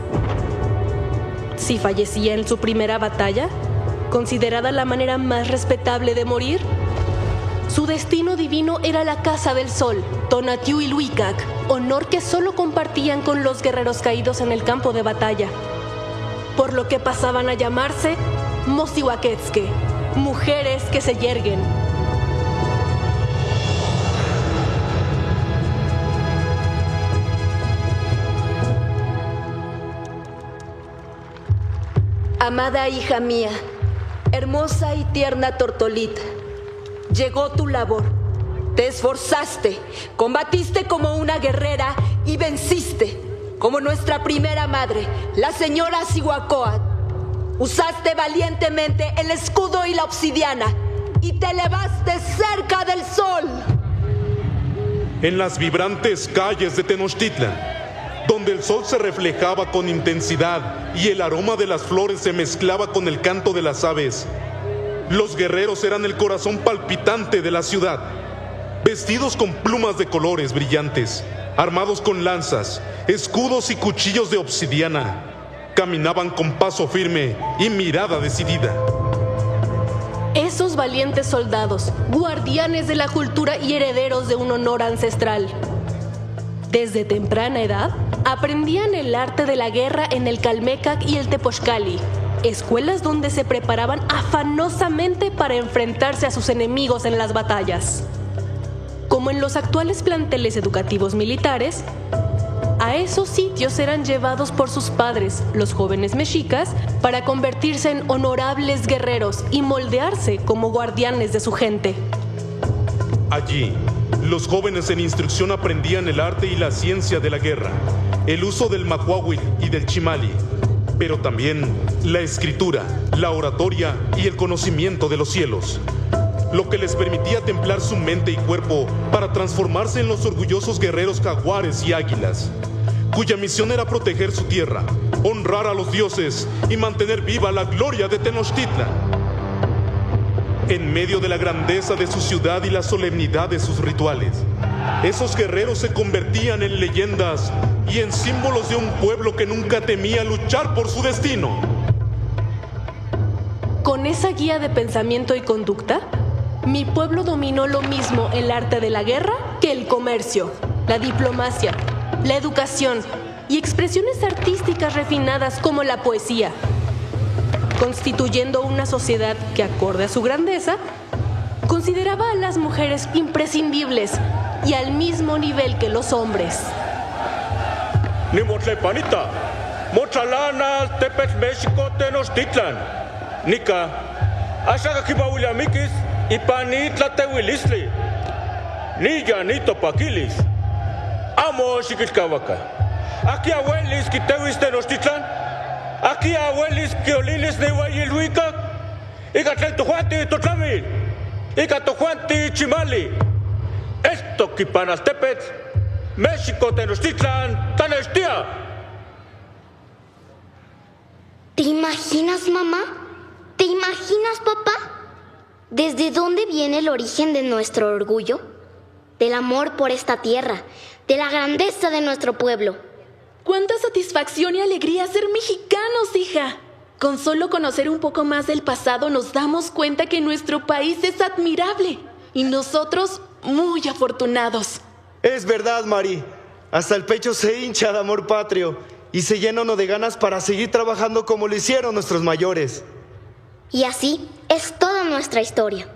Speaker 17: Si fallecía en su primera batalla, considerada la manera más respetable de morir, su destino divino era la Casa del Sol, Tonatiuh-Ilhuicac, honor que solo compartían con los guerreros caídos en el campo de batalla, por lo que pasaban a llamarse Mosihuaquetzque, mujeres que se yerguen.
Speaker 12: Amada hija mía, hermosa y tierna Tortolita, llegó tu labor. Te esforzaste, combatiste como una guerrera y venciste, como nuestra primera madre, la señora Cihuacóatl. Usaste valientemente el escudo y la obsidiana y te elevaste cerca del sol.
Speaker 18: En las vibrantes calles de Tenochtitlan, donde el sol se reflejaba con intensidad y el aroma de las flores se mezclaba con el canto de las aves, Los guerreros eran el corazón palpitante de la ciudad. Vestidos con plumas de colores brillantes, armados con lanzas, escudos y cuchillos de obsidiana, caminaban con paso firme y mirada decidida.
Speaker 17: Esos valientes soldados, guardianes de la cultura y herederos de un honor ancestral. Desde temprana edad, aprendían el arte de la guerra en el Calmecac y el Tepochcali, escuelas donde se preparaban afanosamente para enfrentarse a sus enemigos en las batallas. Como en los actuales planteles educativos militares, a esos sitios eran llevados por sus padres, los jóvenes mexicas, para convertirse en honorables guerreros y moldearse como guardianes de su gente.
Speaker 18: Allí, los jóvenes en instrucción aprendían el arte y la ciencia de la guerra, el uso del macuahuil y del chimali, pero también la escritura, la oratoria y el conocimiento de los cielos, lo que les permitía templar su mente y cuerpo para transformarse en los orgullosos guerreros jaguares y águilas, cuya misión era proteger su tierra, honrar a los dioses y mantener viva la gloria de Tenochtitlan. En medio de la grandeza de su ciudad y la solemnidad de sus rituales, esos guerreros se convertían en leyendas y en símbolos de un pueblo que nunca temía luchar por su destino.
Speaker 17: Con esa guía de pensamiento y conducta, mi pueblo dominó lo mismo el arte de la guerra que el comercio, la diplomacia, la educación y expresiones artísticas refinadas como la poesía, constituyendo una sociedad que, acorde a su grandeza, consideraba a las mujeres imprescindibles y al mismo nivel que los hombres.
Speaker 19: Ni motlepanita, mochalana, tepech México, Tenochtitlan, nica, ashaga kibawiliamikis, ipani tlatewilisli, ni llanito paquilis, amo xiquilcahuaca, aquí abuelis quitewis Tenochtitlan, aquí abuelis quiolilis nehuayilhuicac, ica tojuanti totlamil, ica tojuanti chimali, esto quipanaltepetl, México Tenochtitlan, Tanextia.
Speaker 9: ¿Te imaginas, mamá? ¿Te imaginas, papá? ¿Desde dónde viene el origen de nuestro orgullo? Del amor por esta tierra, de la grandeza de nuestro pueblo.
Speaker 11: ¡Cuánta satisfacción y alegría ser mexicanos, hija! Con solo conocer un poco más del pasado nos damos cuenta que nuestro país es admirable y nosotros muy afortunados.
Speaker 7: Es verdad, Mari. Hasta el pecho se hincha de amor patrio y se llena uno de ganas para seguir trabajando como lo hicieron nuestros mayores.
Speaker 9: Y así es toda nuestra historia.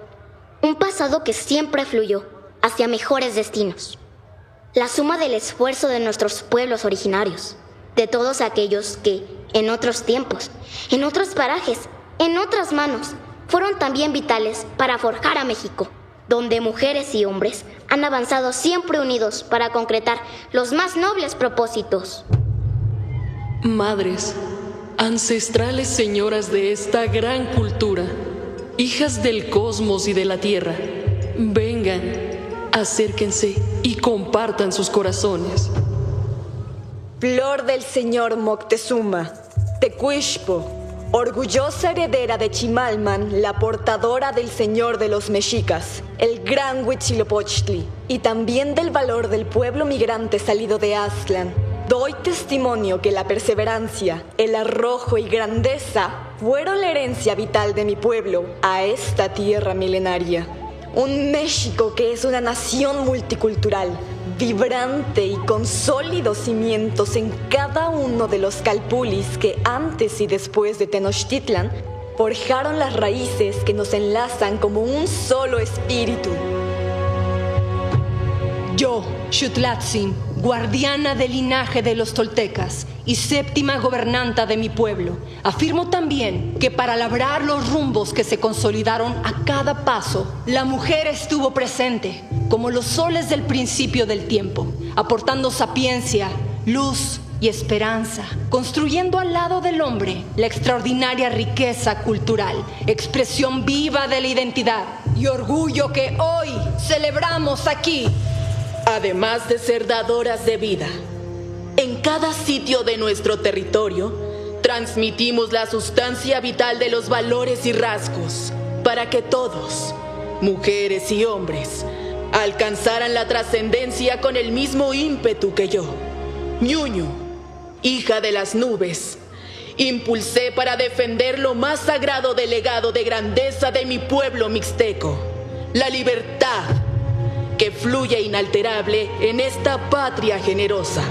Speaker 9: Un pasado que siempre fluyó hacia mejores destinos. La suma del esfuerzo de nuestros pueblos originarios, de todos aquellos que, en otros tiempos, en otros parajes, en otras manos, fueron también vitales para forjar a México, donde mujeres y hombres han avanzado siempre unidos para concretar los más nobles propósitos.
Speaker 20: Madres, ancestrales señoras de esta gran cultura, hijas del cosmos y de la tierra, vengan, acérquense y compartan sus corazones.
Speaker 21: Flor del señor Moctezuma, Tecuixpo, orgullosa heredera de Chimalman, la portadora del señor de los mexicas, el gran Huitzilopochtli, y también del valor del pueblo migrante salido de Aztlán, doy testimonio que la perseverancia, el arrojo y grandeza fueron la herencia vital de mi pueblo a esta tierra milenaria. Un México que es una nación multicultural, vibrante y con sólidos cimientos en cada uno de los calpulis que antes y después de Tenochtitlan forjaron las raíces que nos enlazan como un solo espíritu.
Speaker 22: Yo, Xutlatzin, guardiana del linaje de los toltecas y séptima gobernanta de mi pueblo, afirmo también que para labrar los rumbos que se consolidaron a cada paso, la mujer estuvo presente, como los soles del principio del tiempo, aportando sapiencia, luz y esperanza, construyendo al lado del hombre la extraordinaria riqueza cultural, expresión viva de la identidad y orgullo que hoy celebramos aquí.
Speaker 11: Además de ser dadoras de vida, en cada sitio de nuestro territorio transmitimos la sustancia vital de los valores y rasgos para que todos, mujeres y hombres, alcanzaran la trascendencia con el mismo ímpetu que yo. Ñuñu, hija de las nubes, impulsé para defender lo más sagrado del legado de grandeza de mi pueblo mixteco, la libertad que fluye inalterable en esta patria generosa.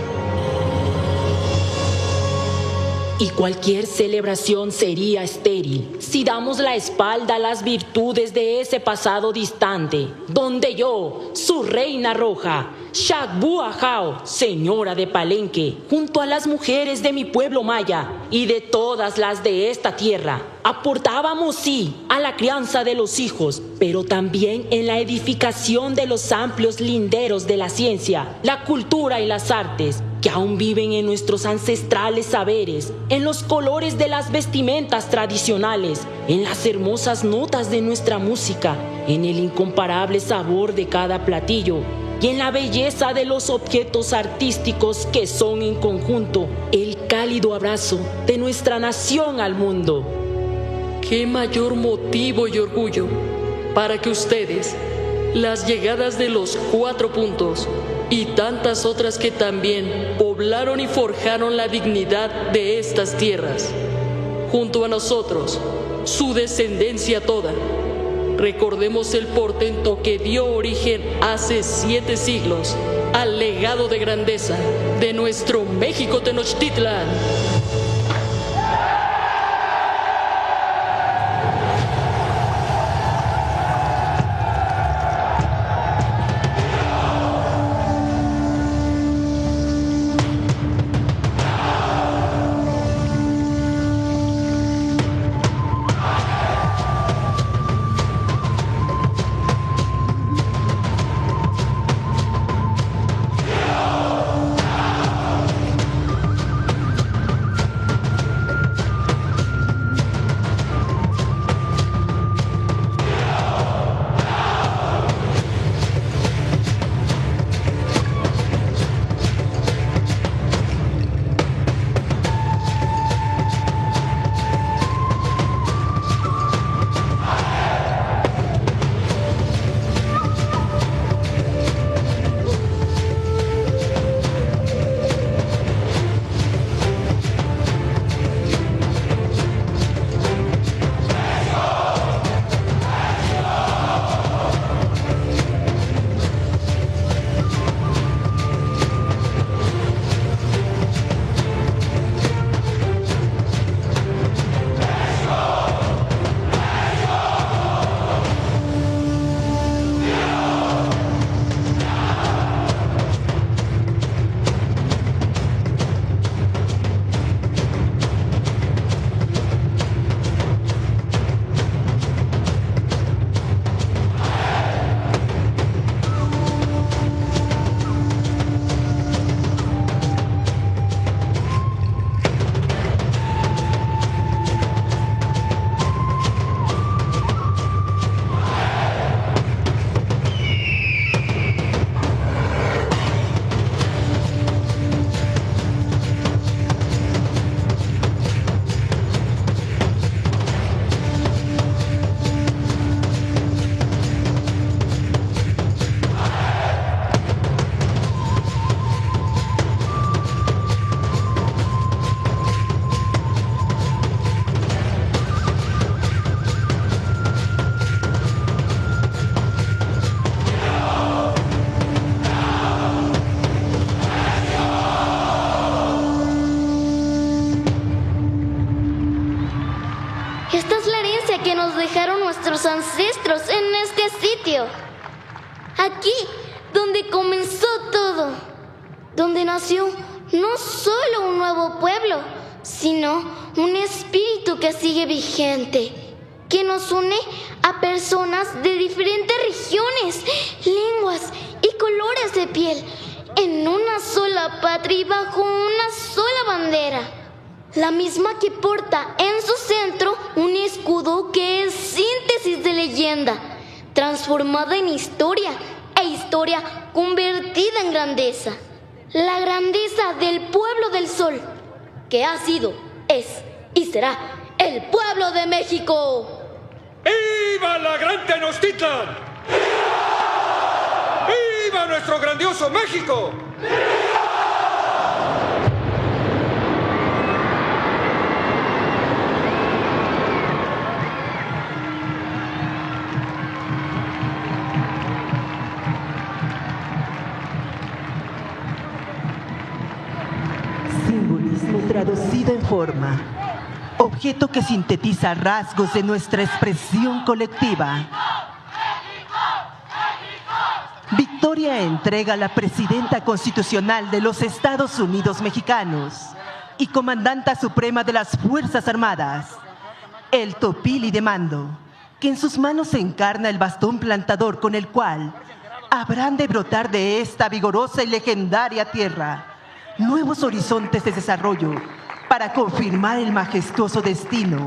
Speaker 1: Y cualquier celebración sería estéril si damos la espalda a las virtudes de ese pasado distante, donde yo, su reina roja, Shakbuajao, señora de Palenque, junto a las mujeres de mi pueblo maya y de todas las de esta tierra, aportábamos sí a la crianza de los hijos, pero también en la edificación de los amplios linderos de la ciencia, la cultura y las artes, que aún viven en nuestros ancestrales saberes, en los colores de las vestimentas tradicionales, en las hermosas notas de nuestra música, en el incomparable sabor de cada platillo y en la belleza de los objetos artísticos que son en conjunto el cálido abrazo de nuestra nación al mundo.
Speaker 20: ¿Qué mayor motivo y orgullo para que ustedes, las llegadas de los 4 puntos y tantas otras que también poblaron y forjaron la dignidad de estas tierras, junto a nosotros, su descendencia toda, recordemos el portento que dio origen hace 7 siglos al legado de grandeza de nuestro México Tenochtitlan?
Speaker 9: Nuestros ancestros en este sitio, aquí donde comenzó todo, donde nació no solo un nuevo pueblo, sino un espíritu que sigue vigente, que nos une a personas de diferentes regiones, lenguas y colores de piel, en una sola patria y bajo una sola bandera. La misma que porta en su centro un escudo que es síntesis de leyenda, transformada en historia e historia convertida en grandeza. La grandeza del pueblo del sol, que ha sido, es y será el pueblo de México.
Speaker 3: ¡Viva la Gran Tenochtitlan! ¡Viva nuestro grandioso México!
Speaker 5: Simbolismo traducido en forma. Objeto que sintetiza rasgos de nuestra expresión colectiva. Victoria entrega a la Presidenta Constitucional de los Estados Unidos Mexicanos y Comandanta Suprema de las Fuerzas Armadas, el Topili de mando, que en sus manos encarna el bastón plantador con el cual habrán de brotar de esta vigorosa y legendaria tierra nuevos horizontes de desarrollo para confirmar el majestuoso destino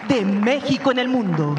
Speaker 5: de México en el mundo.